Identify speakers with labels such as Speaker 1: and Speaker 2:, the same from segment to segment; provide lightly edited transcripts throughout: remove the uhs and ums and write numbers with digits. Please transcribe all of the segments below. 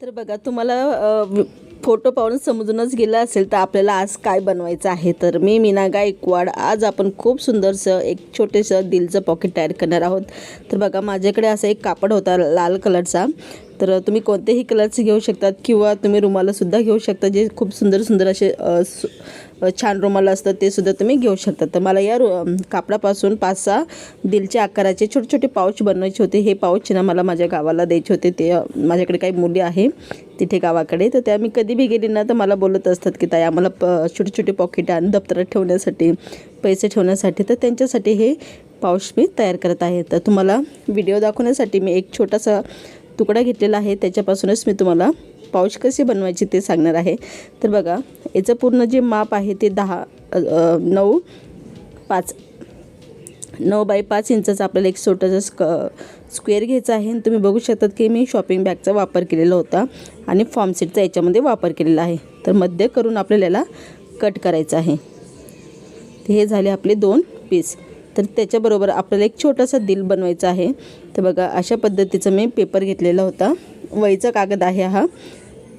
Speaker 1: तर बघा तुम्हाला फोटो पाहून समजूनच गेलं असेल तर आपल्याला आज काय बनवायचं आहे. तर मी मीना गायकवाड आज आपण खूप सुंदरसं एक छोटेसं दिलचं पॉकेट तयार करणार आहोत. तर बघा माझ्याकडे असा एक कापड होता लाल कलरचा. तर तुम्ही कोणतेही कलरचे घेऊ शकतात किंवा तुम्ही रुमालासुद्धा घेऊ शकता, जे खूप सुंदर सुंदर असे छान रुमाल असतात ते सुद्धा तुम्ही घेऊ शकता. तर मला या कापडापासून 5-6 दिलच्या आकाराचे छोटे छोटे पाऊच बनवायचे होते. हे पाऊच ना मला माझ्या गावाला द्यायचे होते. ते माझ्याकडे काही मुली आहे तिथे गावाकडे, तर त्या मी कधी बी गेली ना तर मला बोलत असतात की ताई आम्हाला छोटे छोटे पॉकेट आणि दप्तरात ठेवण्यासाठी, पैसे ठेवण्यासाठी. तर त्यांच्यासाठी हे पाऊच मी तयार करत आहे. तर तुम्हाला व्हिडिओ दाखवण्यासाठी मी एक छोटासा तुकडा घेतलेला आहे, त्याच्यापासूनच मी तुम्हाला पाऊच कसे बनवायचे ते सांगणार आहे. तर बघा याचं पूर्ण जे माप आहे ते 9 बाय 5 इंचाचं आपल्याला एक छोटंसं स्क्वेअर घ्यायचं आहे. तुम्ही बघू शकतात की मी शॉपिंग बॅगचा वापर केलेला होता आणि फॉर्म सीटचा याच्यामध्ये वापर केलेला आहे. तर मध्य करून आपल्याला याला कट करायचं आहे. हे झाले आपले 2 पीस. तर त्याच्याबरोबर आपल्याला एक छोटासा दिल बनवायचा आहे. तर बघा अशा पद्धतीचं मी पेपर घेतलेला होता, वहीचा कागद आहे हा.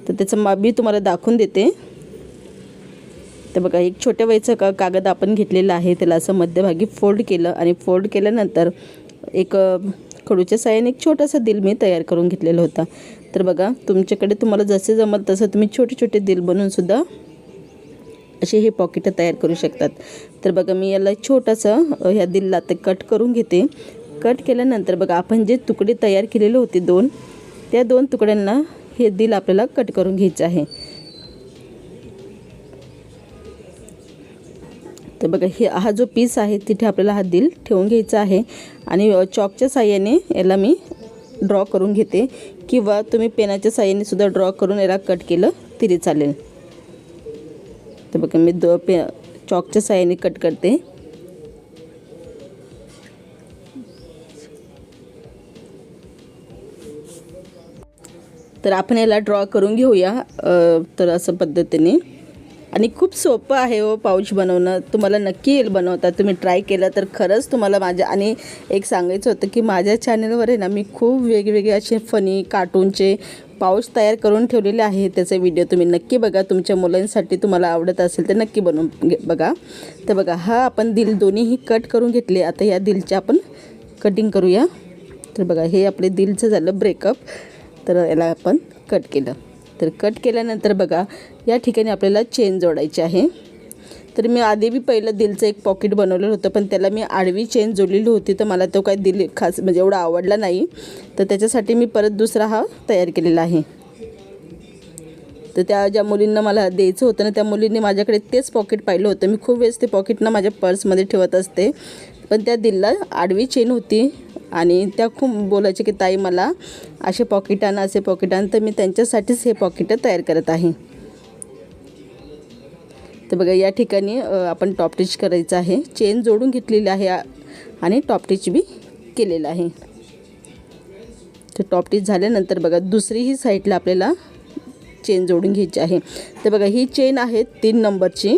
Speaker 1: तर त्याचं माप मी तुम्हाला दाखवून देते. तर बघा एक छोट्या वहीचं कागद आपण घेतलेला आहे, त्याला असं मध्यभागी फोल्ड केलं आणि फोल्ड केल्यानंतर एक खडूच्या साहाय्याने एक छोटासा दिल मी तयार करून घेतलेला होता. तर बघा तुमच्याकडे तुम्हाला जसे जमल तसं तुम्ही छोटे छोटे दिल बनवूनसुद्धा असे हे पॉकेट तयार करू शकतात. तर बघा मी याला छोटंसं ह्या दिलला ते कट करून घेते. कट केल्यानंतर बघा आपण जे तुकडे तयार केलेले होते 2, त्या 2 तुकड्यांना हे दिल आपल्याला कट करून घ्यायचं आहे. तर बघा हा जो पीस आहे तिथे आपल्याला हा दिल ठेवून घ्यायचा आहे आणि चॉकच्या साहाय्याने याला मी ड्रॉ करून घेते किंवा तुम्ही पेनाच्या साहाय्याने सुद्धा ड्रॉ करून याला कट केलं तरी चालेल. तर बघा मी चॉकच्या साहाय्याने कट करते. तर आपण याला ड्रॉ करून घेऊया. तर असं पद्धतीने, आणि खूप सोपं आहे हो पाऊच बनवणं. तुम्हाला नक्की येईल बनवता, तुम्ही ट्राय केलं तर खरंच तुम्हाला माझ्या. आणि एक सांगायचं होतं की माझ्या चॅनलवर आहे ना मी खूप वेगवेगळे असे फनी कार्टूनचे पाऊच तयार करून ठेवलेले आहे. त्याचा व्हिडिओ तुम्ही नक्की बघा. तुमच्या मुलांसाठी तुम्हाला आवडत असेल तर नक्की बनवून बघा. तर बघा हा आपण दिल दोन्हीही कट करून घेतले. आता या दिलच्या आपण कटिंग करूया. तर बघा हे आपले दिलचं झालं ब्रेकअप. तर याला आपण कट केलं. तर कट केल्यानंतर बघा या ठिकाणी आपल्याला चेन जोडायची आहे. तर मी आधी बी पहिलं दिलचं एक पॉकेट बनवलेलं होतं, पण त्याला मी आडवी चेन जोडलेली होती. तर मला तो काही दिल खास म्हणजे एवढा आवडला नाही, तर त्याच्यासाठी मी परत दुसरा हा तयार केलेला आहे. तर त्या ज्या मुलींना मला द्यायचं होतं ना, त्या मुलींनी माझ्याकडे तेच पॉकेट पाहिलं होतं. मी खूप वेळेस ते पॉकेट ना माझ्या पर्समध्ये ठेवत असते, पण त्या दिलला आडवी चेन होती आणि त्या खूप बोलायचे की ताई मला असे पॉकेट आण, असे पॉकेट आण. तर मी त्यांच्यासाठीच हे पॉकेट तयार करत आहे. तर बघा या ठिकाणी आपण टॉप स्टिच करायचं आहे. चेन जोडून घेतलेली आहे आणि टॉप स्टिच बी केलेलं आहे. तर टॉप स्टिच झाल्यानंतर बघा दुसरीही साईडला आपल्याला चेन जोडून घ्यायची आहे. तर बघा ही चेन आहे 3 नंबरची.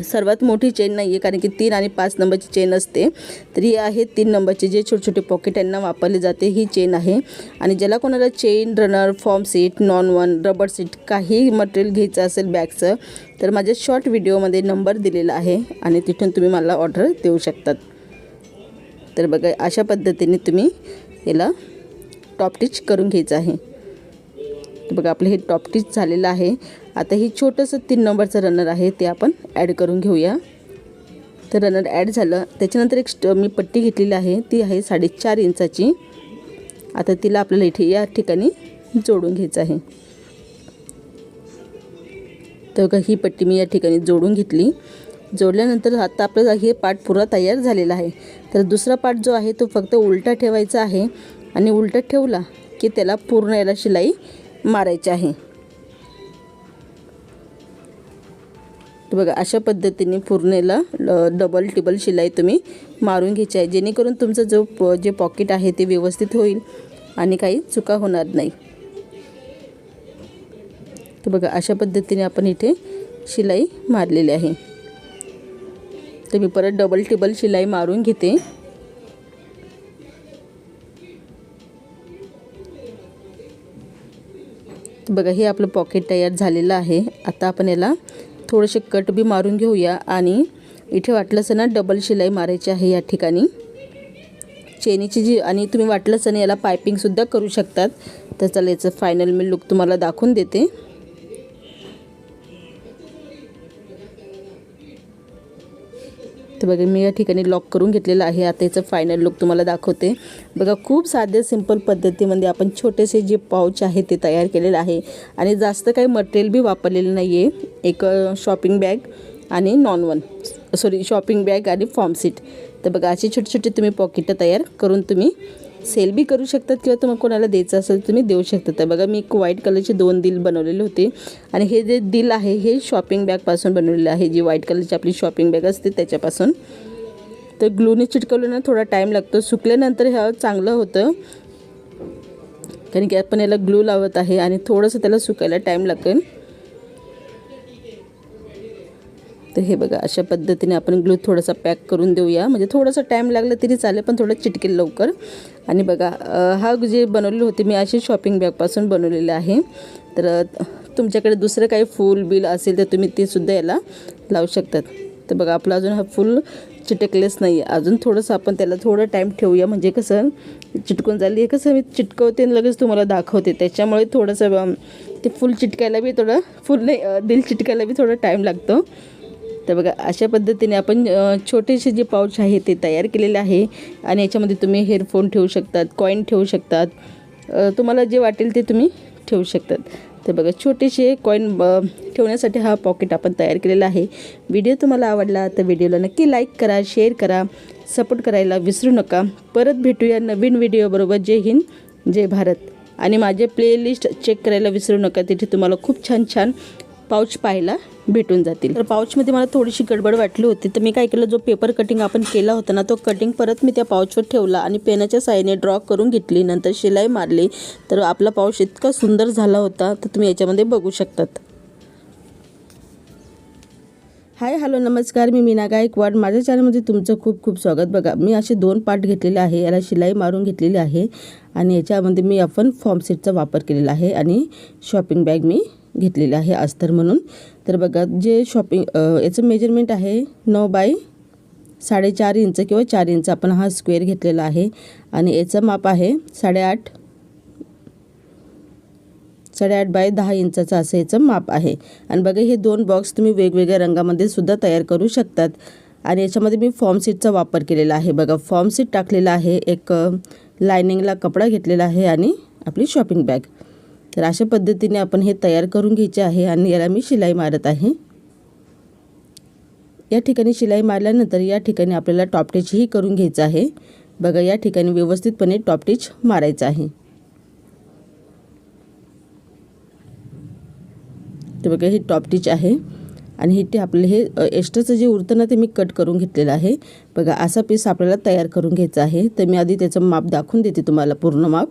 Speaker 1: सर्वात मोठी चेन नाही आहे, कारण की 3 आणि 5 नंबरची चेन असते. तर ही आहे 3 नंबरची, जे छोटे छोटे पॉकेट यांना वापरले जाते ही चेन आहे. आणि ज्याला कोणाला chain, runner, form seat, non-one, rubber seat काही मटेरियल घ्यायचं असेल बॅगचं, तर माझ्या शॉर्ट व्हिडिओमध्ये नंबर दिलेला आहे आणि तिथून तुम्ही मला ऑर्डर देऊ शकतात. तर बघा अशा पद्धतीने तुम्ही याला टॉप स्टिच करून घ्यायचं आहे. तर बघा आपलं हे टॉप स्टिच झालेलं आहे. आता ही छोटंसं 3 नंबरचं रनर आहे ते आपण ॲड करून घेऊया. तर रनर ॲड झालं. त्याच्यानंतर एक मी पट्टी घेतलेली आहे, ती आहे 4.5 इंचाची. आता तिला आपल्याला इथे या ठिकाणी जोडून घ्यायचं आहे. तर बघा ही पट्टी मी या ठिकाणी जोडून घेतली. जोडल्यानंतर आता आपला हे पार्ट पुरा तयार झालेला आहे. तर दुसरा पार्ट जो आहे तो फक्त उलटा ठेवायचा आहे आणि उलटा ठेवला की त्याला पूर्ण याला शिलाई मारायची आहे. तर बघा अशा पद्धतीने पूर्ण याला डबल टिबल शिलाई तुम्ही मारून घ्यायची आहे, जेणेकरून तुमचं जे पॉकेट आहे ते व्यवस्थित होईल आणि काही चुका होणार नाही. तर बघा अशा पद्धतीने आपण इथे शिलाई मारलेली आहे. तर मी परत डबल टिबल शिलाई मारून घेते. तर बघा हे आपलं पॉकेट तयार झालेलं आहे. आता आपण याला थोडेसे कट बी मारून घेऊया आणि इथे वाटलंच ना डबल शिलाई मारायची आहे या ठिकाणी चेनीची जी, आणि तुम्ही वाटलंच आणि याला पायपिंगसुद्धा करू शकतात. तर चला याचं फायनल मी लुक तुम्हाला दाखवून देते. तर बघा मी या ठिकाणी लॉक करून घेतलेलं आहे. आता याचं फायनल लुक तुम्हाला दाखवते. बघा खूप साध्या सिंपल पद्धतीमध्ये आपण छोटेसे जे पाऊच आहे ते तयार केलेलं आहे आणि जास्त काही मटेरियल बी वापरलेलं नाही आहे. एक शॉपिंग बॅग आणि शॉपिंग बॅग आणि फॉर्म सीट. तर बघा असे छोटे छोटे तुम्ही पॉकेट तयार करून तुम्ही सेल बी करू शकतात किंवा तुम्हाला कोणाला द्यायचं असेल तुम्ही देऊ शकता. तर बघा मी एक व्हाईट कलरचे 2 दिल बनवलेले होते आणि हे जे दिल आहे हे शॉपिंग बॅगपासून बनवलेलं आहे, जी व्हाईट कलरची आपली शॉपिंग बॅग असते त्याच्यापासून. तर ग्लूने चिटकवलं ना थोडा टाईम लागतो, सुकल्यानंतर ह्या चांगलं होतं कारण की आपण याला ग्लू लावत आहे आणि थोडंसं त्याला सुकायला टाईम लागेल. तर हे बघा अशा पद्धतीने आपण ग्लू थोडासा पॅक करून देऊया, म्हणजे थोडासा टाईम लागला तरी चालेल पण थोडं चिटकेल लवकर. आणि बघा हा जे बनवलेले होते मी असे शॉपिंग बॅगपासून बनवलेले आहे. तर तुमच्याकडे दुसरं काही फूल बिल असेल तर तुम्ही ते सुद्धा याला लावू शकतात. तर बघा आपला अजून हा फुल चिटकलेच नाही आहे, अजून थोडंसं आपण त्याला थोडं टाईम ठेवूया, म्हणजे कसं चिटकून झाली आहे. कसं मी चिटकवते आणि लगेच तुम्हाला दाखवते, त्याच्यामुळे थोडंसं ते फुल चिटकायला बी थोडं दिल चिटकायला बी थोडं टाईम लागतो. तर बघा अशा पद्धतीने आपण छोटेसे जे पाऊच आहे ते तयार केलेले आहे आणि याच्यामध्ये तुम्ही हेअरफोन ठेवू शकतात, कॉईन ठेवू शकतात, तुम्हाला जे वाटेल ते तुम्ही ठेवू शकतात. तर बघा छोटेसे कॉईन ठेवण्यासाठी हा पॉकेट आपण तयार केलेला आहे. व्हिडिओ तुम्हाला आवडला तर व्हिडिओला नक्की लाईक करा, शेअर करा, सपोर्ट करायला विसरू नका. परत भेटूया नवीन व्हिडिओबरोबर. जय हिंद, जय भारत. आणि माझे प्लेलिस्ट चेक करायला विसरू नका, तिथे तुम्हाला खूप छान छान पाऊच पाहायला भेटून जातील. तर पाऊचमध्ये मला थोडीशी गडबड वाटली होती, तर मी काय केलं, जो पेपर कटिंग आपण केला होता ना तो कटिंग परत मी त्या पाऊचवर ठेवला आणि पेनाच्या साहाय्याने ड्रॉ करून घेतली, नंतर शिलाई मारली. तर आपला पाऊच इतका सुंदर झाला होता, तर तुम्ही याच्यामध्ये बघू शकतात. हाय हॅलो नमस्कार, मी मीना गायकवाड. माझ्या चॅनलमध्ये तुमचं खूप खूप स्वागत. बघा मी असे 2 पार्ट घेतलेले आहे, याला शिलाई मारून घेतलेली आहे आणि याच्यामध्ये मी आपण फॉर्म सीटचा वापर केलेला आहे आणि शॉपिंग बॅग मी घेतलेली आहे अस्तर म्हणून. तर बघा जे याचं मेजरमेंट आहे 9 बाय 4.5 इंच किंवा 4 इंच आपण हा स्क्वेअर घेतलेला आहे आणि याचं माप आहे 8.5 बाय 10 इंचाचं असं याचं माप आहे. आणि बघा हे 2 बॉक्स तुम्ही वेगवेगळ्या रंगामध्ये सुद्धा तयार करू शकतात. आणि याच्यामध्ये मी फॉर्म सीटचा वापर केलेला आहे. बघा फॉर्म सीट टाकलेला आहे, एक लायनिंगला कपडा घेतलेला आहे आणि आपली शॉपिंग बॅग. तर अशा पद्धतीने आपण हे तयार करून घ्यायचे आहे आणि याला मी शिलाई मारत आहे. या ठिकाणी शिलाई मारल्यानंतर या ठिकाणी आपल्याला टॉपटिचही करून घ्यायचं आहे. बघा या ठिकाणी व्यवस्थितपणे टॉपटिच मारायचं आहे. तर बघा हे टॉपटिच आहे आणि इथे आपलं हे एक्स्ट्राचं जे उरतं ना ते मी कट करून घेतलेलं आहे. बघा असा पीस आपल्याला तयार करून घ्यायचा आहे. तर मी आधी त्याचं माप दाखवून देते तुम्हाला. पूर्ण माप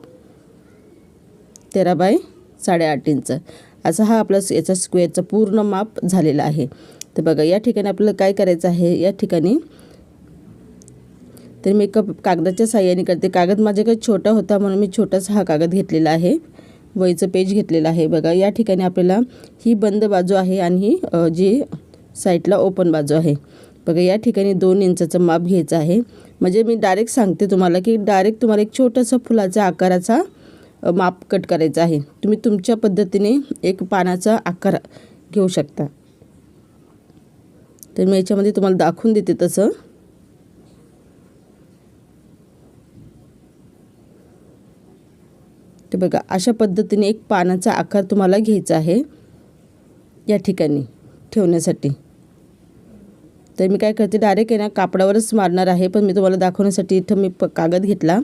Speaker 1: 13 बाय 8.5 इंच असा हा आपला याचा स्क्वेअरचा पूर्ण माप झालेला आहे. तर बघा या ठिकाणी आपल्याला काय करायचं आहे, या ठिकाणी तर मी कागदाच्या साहाय्याने करते. कागद माझ्याकडे छोटा होता म्हणून मी छोटासा हा कागद घेतलेला आहे, वहीचं पेज घेतलेलं आहे. बघा या ठिकाणी आपल्याला ही बंद बाजू आहे आणि ही जी साईडला ओपन बाजू आहे. बघा या ठिकाणी 2 इंचाचं माप घ्यायचं आहे. म्हणजे मी डायरेक्ट सांगते तुम्हाला की डायरेक्ट तुम्हाला एक छोटासा फुलाचा आकाराचा माप कट करायचा आहे. तुम्ही तुमच्या पद्धतीने एक पानाचा आकार घेऊ शकता. तर मी याच्यामध्ये तुम्हाला दाखवून देते तसं. तर बघा अशा पद्धतीने एक पानाचा आकार तुम्हाला घ्यायचा आहे या ठिकाणी ठेवण्यासाठी. तर मी काय करते, डायरेक्ट आहे ना कापडावरच मारणार आहे, पण मी तुम्हाला दाखवण्यासाठी इथं मी कागद घेतला.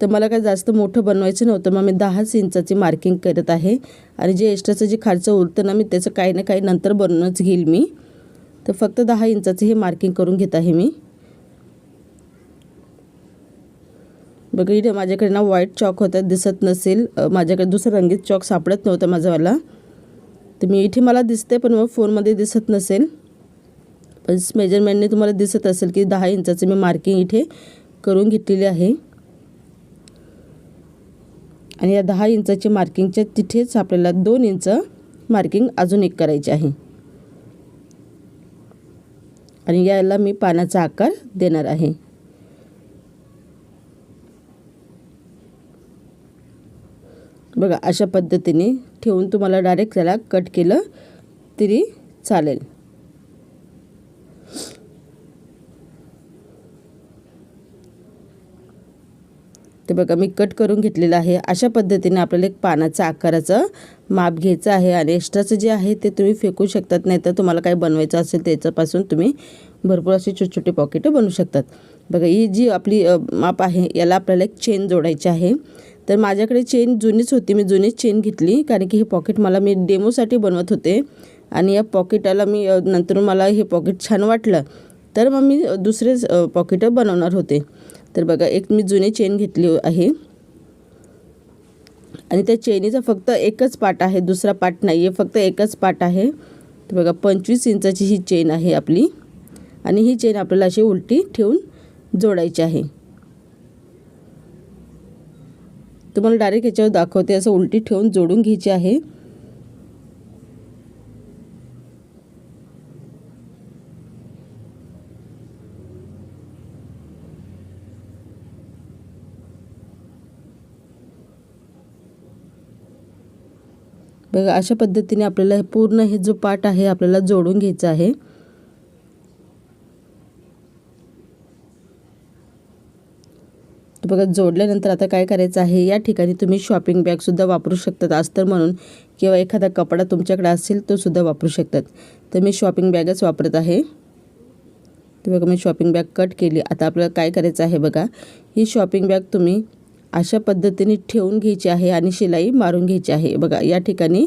Speaker 1: तर मला काय जास्त मोठं बनवायचं नव्हतं, मग मी 10 इंचाची मार्किंग करत आहे आणि जे एक्स्ट्राचं जे खालचं उरतं ना मी त्याचं काही ना काही नंतर बनवूनच घेईल मी. तर फक्त 10 इंचाचं हे मार्किंग करून घेत आहे मी. बघा इथे माझ्याकडे ना व्हाईट चॉक होता, दिसत नसेल, माझ्याकडे दुसरं रंगीत चॉक सापडत नव्हतं माझावाला. तर मी इथे मला दिसते पण मग फोनमध्ये दिसत नसेल, पण मेजरमेंटने तुम्हाला दिसत असेल की 10 इंचाचं मी मार्किंग इथे करून घेतलेली आहे. आणि या 10 इंचाची मार्किंगच्या तिथेच आपल्याला 2 इंच मार्किंग अजून एक करायची आहे आणि याला मी पानाचा आकार देणार आहे। बघा अशा पद्धतीने ठेवून तुम्हाला डायरेक्ट त्याला कट केलं तरी चालेल। ते बघा मी कट करून घेतलेलं आहे। अशा पद्धतीने आपल्याला एक पानाचा आकाराचं माप घ्यायचं आहे आणि एक्स्ट्राचं जे आहे ते तुम्ही फेकू शकतात, नाही तर तुम्हाला काय बनवायचं असेल त्याच्यापासून तुम्ही भरपूर असे छोटे छोटे पॉकेट बनवू शकतात। बघा ही जी आपली माप आहे याला आपल्याला एक चेन जोडायची आहे। तर माझ्याकडे चेन जुनीच होती, मी जुनीच चेन घेतली कारण की हे पॉकेट मी डेमोसाठी बनवत होते आणि या पॉकेटाला मी नंतर मला हे पॉकेट छान वाटलं तर मग मी दुसरे पॉकेट बनवणार होते। तर बघा एक मी जुनी चेन घेतली आहे आणि त्या चेनीचा फक्त एकच पार्ट आहे, दुसरा पार्ट नाही आहे, फक्त एकच पार्ट आहे। तर बघा 25 इंचाची ही चेन आहे आपली आणि ही चेन आपल्याला अशी उलटी ठेवून जोडायची आहे। तुम्हाला डायरेक्ट याच्यावर दाखवते, असं उलटी ठेवून जोडून घ्यायची आहे। बघा अशा पद्धतीने आपल्याला पूर्ण हे जो पार्ट आहे आपल्याला जोडून घ्यायचा आहे। बघा जोडल्यानंतर आता काय करायचं आहे, या ठिकाणी तुम्ही शॉपिंग बॅगसुद्धा वापरू शकतात अस्तर म्हणून, किंवा एखादा कपडा तुमच्याकडे असेल तो सुद्धा वापरू शकतात। तर मी शॉपिंग बॅगच वापरत आहे। तर बघा मी शॉपिंग बॅग कट केली। आता आपल्याला काय करायचं आहे, बघा ही शॉपिंग बॅग तुम्ही अशा पद्धतीने ठेवून घ्यायची आहे आणि शिलाई मारून घ्यायची आहे। बघा या ठिकाणी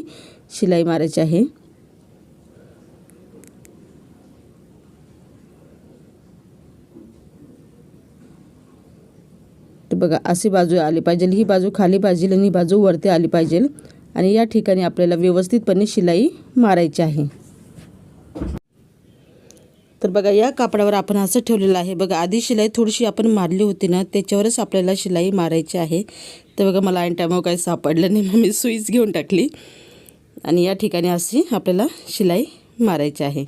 Speaker 1: शिलाई मारायची आहे। तर बघा अशी बाजू आली पाहिजे, ही बाजू खाली पाहिजे आणि ही बाजू वरती आली पाहिजे आणि या ठिकाणी आपल्याला व्यवस्थितपणे शिलाई मारायची आहे। तर बघा या कापडावर आपण असं ठेवलेलं आहे। बघा आधी शिलाई थोडीशी आपण मारली होती ना, त्याच्यावरच आपल्याला शिलाई मारायची आहे। तर बघा मला ऐन टायमावर काही सापडलं नाही, मग मी सुईच घेऊन टाकली आणि या ठिकाणी अशी आपल्याला शिलाई मारायची आहे।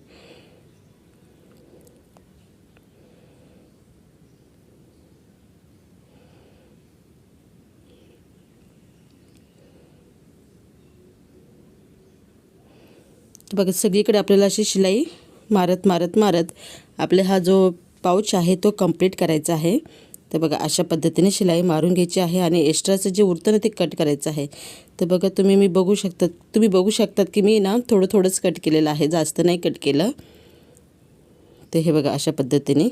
Speaker 1: बघा सगळीकडे आपल्याला अशी शिलाई मारत मारत मारत आपले हा जो पाऊच आहे तो कंप्लीट करायचा आहे। तर बघा अशा पद्धतीने शिलाई मारून घ्यायची आहे आणि एक्स्ट्राचं जे उरतं ना ते कट करायचं आहे। तर बघा तुम्ही बघू शकतात की मी ना थोडंच कट केलेलं आहे, जास्त नाही कट केलं। तर हे बघा अशा पद्धतीने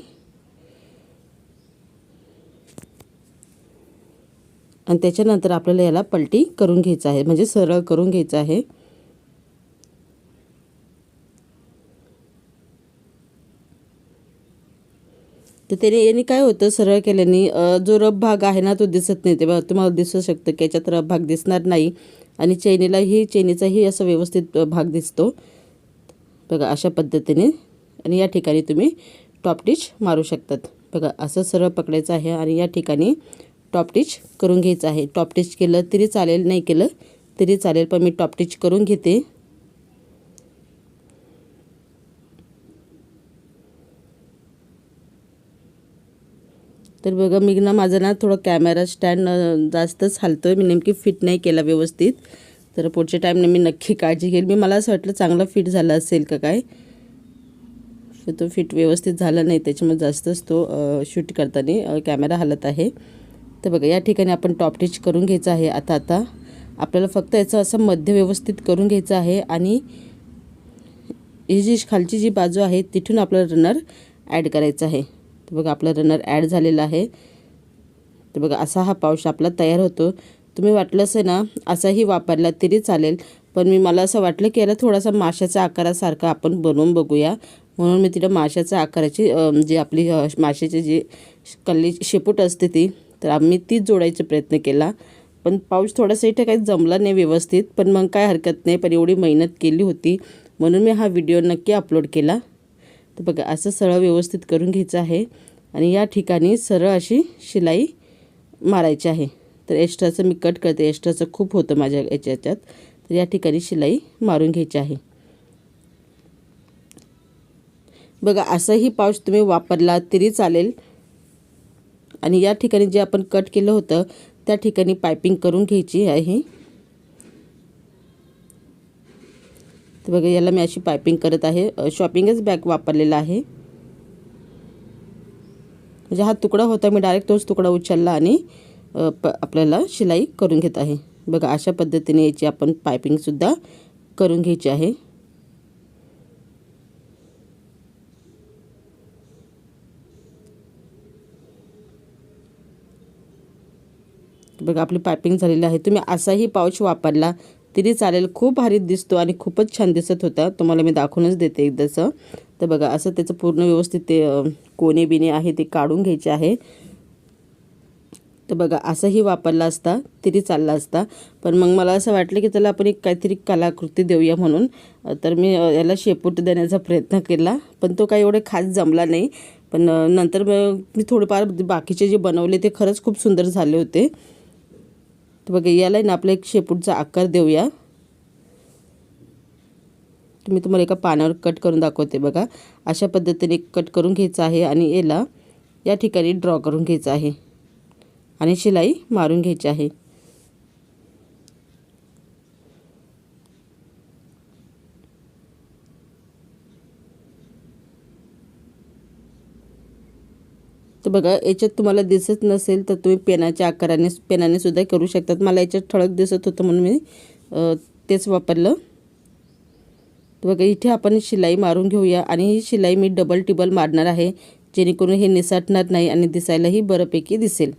Speaker 1: आणि त्याच्यानंतर आपल्याला याला पलटी करून घ्यायचं आहे, म्हणजे सरळ करून घ्यायचं आहे। तर त्याने याने काय होतं, सरळ केल्याने जो रफ भाग आहे ना तो दिसत नाही। तेव्हा तुम्हाला दिसू शकतं की याच्यात रफ भाग दिसणार नाही आणि चैनीचाही असं व्यवस्थित भाग दिसतो। बघा अशा पद्धतीने आणि या ठिकाणी तुम्ही टॉप टिच मारू शकतात। बघा असं सरळ पकडायचं आहे आणि या ठिकाणी टॉप टिच करून घ्यायचं आहे। टॉप टिच केलं तरी चालेल, नाही केलं तरी चालेल, पण मी टॉप टिच करून घेते। तर बघा मी ना माझा ना थोडा कॅमेरा स्टँड जास्तच हलतोय, मी नेमकी फिट नाही केला व्यवस्थित। तर पुढच्या टाईमने मी नक्की काळजी घेईल। मला असं वाटलं चांगला फिट झाला असेल का काय, तो फिट व्यवस्थित झाला नाही, त्याच्यामुळे जास्तच तो शूट करताना कॅमेरा हलत आहे। तर बघा या ठिकाणी आपण टॉप टिच करून घ्यायचं आहे। आता आपल्याला फक्त याचं असं मध्य व्यवस्थित करून घ्यायचं आहे आणि ही जी खालची जी बाजू आहे तिथून आपल्याला रनर ॲड करायचा आहे। तर बघा आपला रनर ॲड झालेला आहे। तर बघा असा हा पाऊच आपला तयार होतो। तुम्ही वाटलं असेल ना असाही वापरला तरी चालेल, पण मला असं वाटलं की याला थोडासा माशाच्या आकारासारखा आपण बनवून बघूया, म्हणून मी तिला माशाच्या आकाराची जी आपली माशाची जी कल्ली शेपूट असते तर आम्ही तीच जोडायचा प्रयत्न केला, पण पाऊच थोडासा इथे काही जमला नाही व्यवस्थित, पण मग काय हरकत नाही, पण एवढी मेहनत केली होती म्हणून मी हा व्हिडिओ नक्की अपलोड केला। तर बघा असं सरळ व्यवस्थित करून घ्यायचं आहे आणि या ठिकाणी सरळ अशी शिलाई मारायची आहे। तर एक्स्ट्राचं मी कट करते, एक्स्ट्राचं खूप होतं माझ्या याच्यात. तर या ठिकाणी शिलाई मारून घ्यायची आहे. बघा असंही पाऊच तुम्ही वापरला तरी चालेल. आणि या ठिकाणी जे आपण कट केलं होतं त्या ठिकाणी पायपिंग करून घ्यायची आहे. तर बघा याला मी अशी पायपिंग करत आहे. शॉपिंगच बॅग वापरलेला आहे. म्हणजे हा तुकडा होता, मी डायरेक्ट तोच तुकडा उचलला आणि आपल्याला शिलाई करून घेत आहे. बघा अशा पद्धतीने याची आपण पायपिंगसुद्धा करून घ्यायची आहे. बघा आपली पायपिंग झालेली आहे. तुम्ही असाही पाऊच वापरला तरी चालेल, खूप भारी दिसतो आणि खूपच छान दिसत होता. तुम्हाला मी दाखवूनच देते एकदाचं. तर बघा असं त्याचं पूर्ण व्यवस्थित ते कोणे बिणे आहे ते काढून घ्यायचे आहे. तर बघा असंही वापरला असता तरी चालला असता, पण मग मला असं वाटलं की त्याला आपण एक काहीतरी कलाकृती देऊया म्हणून. तर मी याला शेपूट देण्याचा प्रयत्न केला, पण तो काही एवढे खास जमला नाही. पण नंतर मी थोडेफार बाकीचे जे बनवले ते खरंच खूप सुंदर झाले होते. तर बघा याला ना आपला एक शेपूटचा आकार देऊया. मी तुम्हाला एका पानावर कट करून दाखवते. बघा अशा पद्धतीने कट करून घ्यायचं आहे आणि याला या ठिकाणी ड्रॉ करून घ्यायचं आहे आणि शिलाई मारून घ्यायची आहे. तर बघा याच्यात तुम्हाला दिसत नसेल तर तुम्ही पेनाने सुद्धा करू शकतात. मला याच्यात ठळक दिसत होतं म्हणून मी तेच वापरलं. तर बघा इथे आपण शिलाई मारून घेऊया आणि ही शिलाई मी डबल टिबल मारणार आहे, जेणेकरून हे निसटणार नाही आणि दिसायलाही बऱ्यापैकी दिसेल.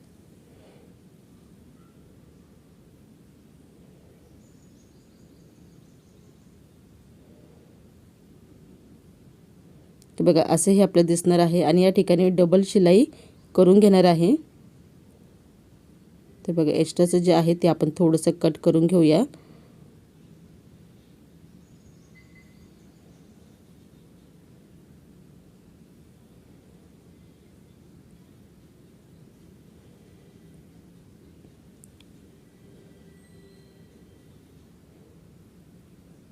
Speaker 1: तर बघा असंही आपलं दिसणार आहे आणि या ठिकाणी डबल शिलाई करून घेणार आहे. तर बघा एक्स्ट्राचं जे आहे ते आपण थोडंसं कट करून घेऊया.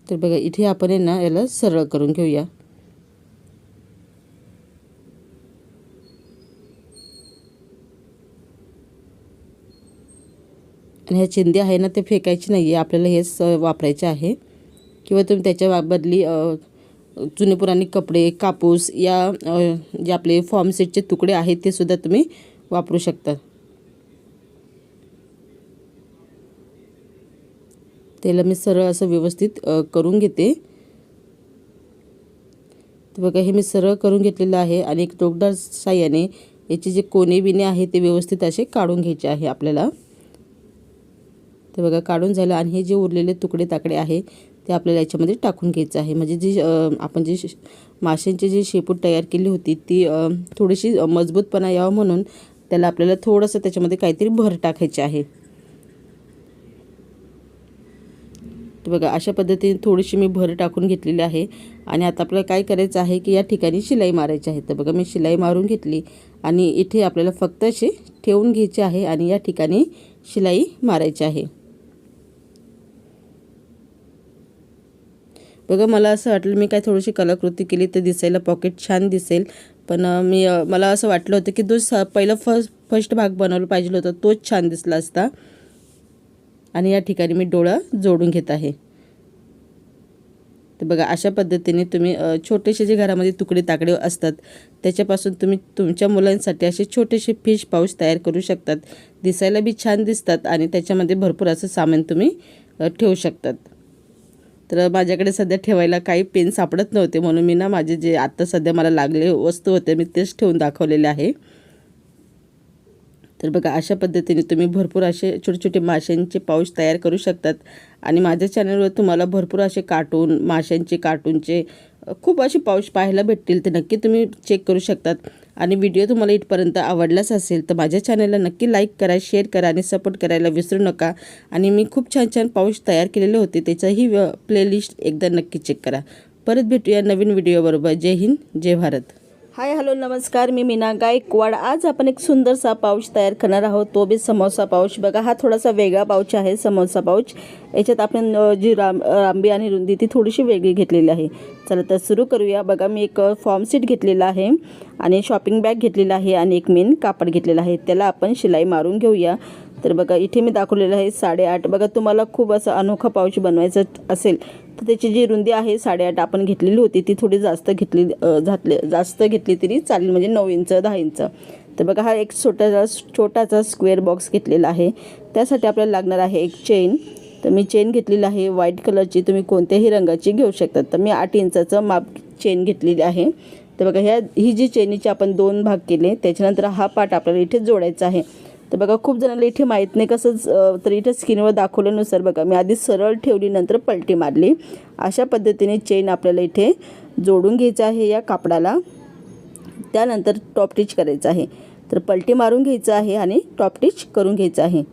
Speaker 1: तर बघा इथे आपण ना याला सरळ करून घेऊया. आणि ह्या चिंध्या आहे ना ते फेकायची नाही आहे, आपल्याला हेच वापरायचे आहे. किंवा तुम्ही त्याच्या बदली जुने पुराणे कपडे, कापूस या जे आपले फॉर्म सेटचे तुकडे आहेत ते सुद्धा तुम्ही वापरू शकता. त्याला मी सरळ असं व्यवस्थित करून घेते. तर बघा हे मी सरळ करून घेतलेलं आहे आणि एक टोकदार साह्याने याचे जे कोणे बिणे आहे ते व्यवस्थित असे काढून घ्यायचे आहे आपल्याला. तर बघा काढून झालं आणि हे जे उरलेले तुकडे ताकडे आहे ते आपल्याला याच्यामध्ये टाकून घ्यायचं आहे. म्हणजे जी आपण जी माशांची जी शेपूट तयार केली होती ती थोडीशी मजबूतपणा यावं म्हणून त्याला आपल्याला थोडंसं त्याच्यामध्ये काहीतरी भर टाकायची आहे. तर बघा अशा पद्धतीने थोडीशी मी भर टाकून घेतलेली आहे आणि आता आपल्याला काय करायचं आहे की या ठिकाणी शिलाई मारायची आहे. तर बघा मी शिलाई मारून घेतली आणि इथे आपल्याला फक्त असे ठेवून घ्यायचे आहे आणि या ठिकाणी शिलाई मारायची आहे. बघा मला असं वाटलं मी काय थोडीशी कलाकृती केली तर दिसायला पॉकेट छान दिसेल, पण मला असं वाटलं होतं की जो पहिला फर्स्ट भाग बनवला पाहिजे होता तोच छान दिसला असता. आणि या ठिकाणी मी डोळा जोडून घेत आहे. तर बघा अशा पद्धतीने तुम्ही छोटेसे जे घरामध्ये तुकडे ताकडे असतात त्याच्यापासून तुम्ही तुमच्या मुलांसाठी असे छोटेसे फिश पाऊच तयार करू शकतात. दिसायला बी छान दिसतात आणि त्याच्यामध्ये भरपूर असं सामान तुम्ही ठेवू शकतात. तर माझ्याकडे सध्या ठेवायला काही पेन सापडत नव्हते म्हणून मी ना माझे जे आत्ता सध्या मला लागले वस्तू होते मी तेच ठेवून दाखवलेले आहे. तर बघा अशा पद्धतीने तुम्ही भरपूर असे छोटे छोटे माशांचे पाऊच तयार करू शकतात. आणि माझ्या चॅनलवर तुम्हाला भरपूर असे कार्टून माशांचे कार्टूनचे खूप असे पाऊच पाहायला भेटतील, ते नक्की तुम्ही चेक करू शकतात. आणि व्हिडिओ तुम्हाला इथपर्यंत आवडलाच असेल तर माझ्या चॅनलला नक्की लाईक करा, शेअर करा आणि सपोर्ट करायला विसरू नका. आणि मी खूप छान छान पाऊच तयार केलेले होते त्याचाही प्लेलिस्ट एकदा नक्की चेक करा. परत भेटूया नवीन व्हिडिओबरोबर. जय हिंद, जय भारत. हाय हॅलो नमस्कार, मी मीना गायकवाड. आज आपण एक सुंदरसा पाऊच तयार करणार आहोत, तो बी समोसा पाऊच. बघा, हा थोडासा वेगळा पाऊच आहे समोसा पाऊच. याच्यात आपण जी लांबी आणि रुंदी ती थोडीशी वेगळी घेतलेली आहे. चला तर सुरू करूया. बघा, मी एक फॉर्म सीट घेतलेला आहे आणि शॉपिंग बॅग घेतलेला आहे आणि एक मेन कापड घेतलेला आहे. त्याला आपण शिलाई मारून घेऊया. तर बघा, इथे मी दाखवलेलं आहे 8.5. बघा, तुम्हाला खूप असं अनोखा पाऊच बनवायचं असेल तर त्याची जी रुंदी आहे 8.5 आपण घेतलेली होती, ती थोडी जास्त घेतली तरी चालेल, म्हणजे 9 इंच 10 इंच. तर बघा, हा एक छोटासा स्क्वेअर बॉक्स घेतलेला आहे. त्यासाठी आपल्याला लागणार आहे एक चेन. तर मी चेन घेतलेली आहे व्हाईट कलरची, तुम्ही कोणत्याही रंगाची घेऊ शकता. तर मी 8 इंचाचं माप चेन घेतलेली आहे. तर बघा, ही जी चेनीचे आपण 2 भाग केले, त्याच्यानंतर हा पार्ट आपल्याला इथे जोडायचा आहे. तर बघा, खूप जणांना इथे माहीत नाही कसं, तर इथे स्क्रीनवर दाखवल्यानुसार बघा, मी आधी सरळ ठेवली, नंतर पलटी मारली. अशा पद्धतीने चेन आपल्याला इथे जोडून घ्यायचं आहे या कापडाला. त्यानंतर टॉप टिच करायचं आहे. तर पलटी मारून घ्यायचं आहे आणि टॉप टिच करून घ्यायचं आहे.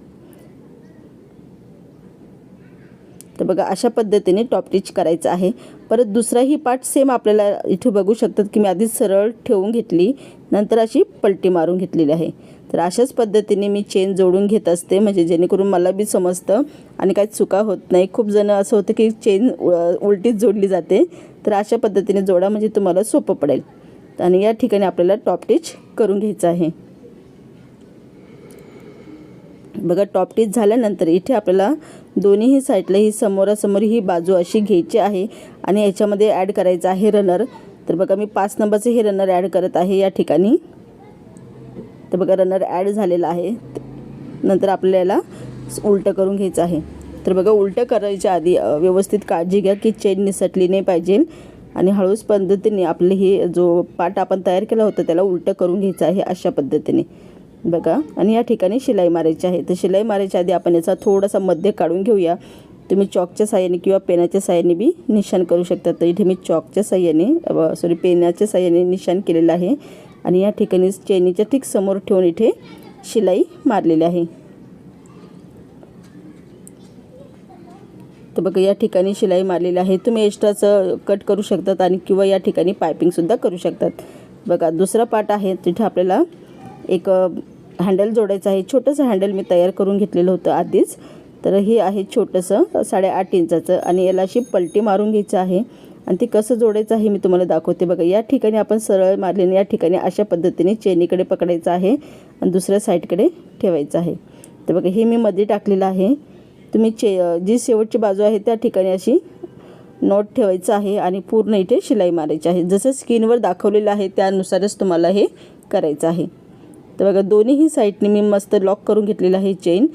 Speaker 1: तर बघा, अशा पद्धतीने टॉप टिच करायचं आहे. परत दुसराही पार्ट सेम आपल्याला इथे बघू शकतात की मी आधी सरळ ठेवून घेतली, नंतर अशी पलटी मारून घेतलेली आहे. तर अशाच पद्धतीने मी चेन जोडून घेत असते, म्हणजे जेणेकरून मला बी समजतं आणि काही चुका होत नाही. खूप जण असं होतं की चेन उलटीच जोडली जाते. तर अशा पद्धतीने जोडा, म्हणजे तुम्हाला सोपं पडेल. आणि या ठिकाणी आपल्याला टॉप टिच करून घ्यायचं आहे. बघा, टॉप टिच झाल्यानंतर इथे आपल्याला दोन्हीही साईडला ही समोरासमोर ही बाजू अशी घ्यायची आहे आणि याच्यामध्ये ॲड करायचं आहे रनर. तर बघा, मी 5 नंबरचे हे रनर ॲड करत आहे या ठिकाणी. तर बघा, रनर ॲड झालेला आहे. नंतर आपल्याला उलटं करून घ्यायचं आहे. तर बघा, उलटं करायच्या आधी व्यवस्थित काळजी घ्या की चेन निसटली नाही पाहिजे आणि हळूच पद्धतीने आपले हे जो पार्ट आपण तयार केला होता त्याला उलटं करून घ्यायचं आहे अशा पद्धतीने. बघा, आणि या ठिकाणी शिलाई मारायची आहे. तर शिलाई मारायच्या आधी आपण याचा थोडासा मध्य काढून घेऊया. तुम्ही चॉकच्या साहाय्याने किंवा पेनाच्या साहाय्याने बी निशाण करू शकता. तर इथे मी चॉकच्या साहाय्याने पेनाच्या साहाय्याने निशाण केलेलं आहे आणि या ठिकाणी चेनीच्या ठीक समोर ठेवून इथे शिलाई मारलेली आहे. तर बघा, या ठिकाणी शिलाई मारलेली आहे. तुम्ही एक्स्ट्राचं कट करू शकतात आणि किंवा या ठिकाणी पायपिंगसुद्धा करू शकतात. बघा, दुसरा पार्ट आहे, तिथे आपल्याला एक हँडल जोडायचं आहे. छोटंसं हँडल मी तयार करून घेतलेलं होतं आधीच. तर हे आहे छोटंसं 8.5 इंचाचं आणि याला अशी पलटी मारून घ्यायचं आहे आणि ते कसं जोडायचं आहे मी तुम्हाला दाखवते. बघा, या ठिकाणी आपण सरळ मारलेने या ठिकाणी अशा पद्धतीने चेनीकडे पकडायचं आहे आणि दुसऱ्या साईडकडे ठेवायचं आहे. तर बघा, हे मी मध्ये टाकलेलं आहे. तुम्ही जी शेवटची बाजू आहे त्या ठिकाणी अशी नॉट ठेवायचं आहे आणि पूर्ण इथे शिलाई मारायची आहे. जसं स्क्रीनवर दाखवलेलं आहे त्यानुसारच तुम्हाला हे करायचं आहे. तर बघा, दोन्हीही साईडने मी मस्त लॉक करून घेतलेलं आहे चेन.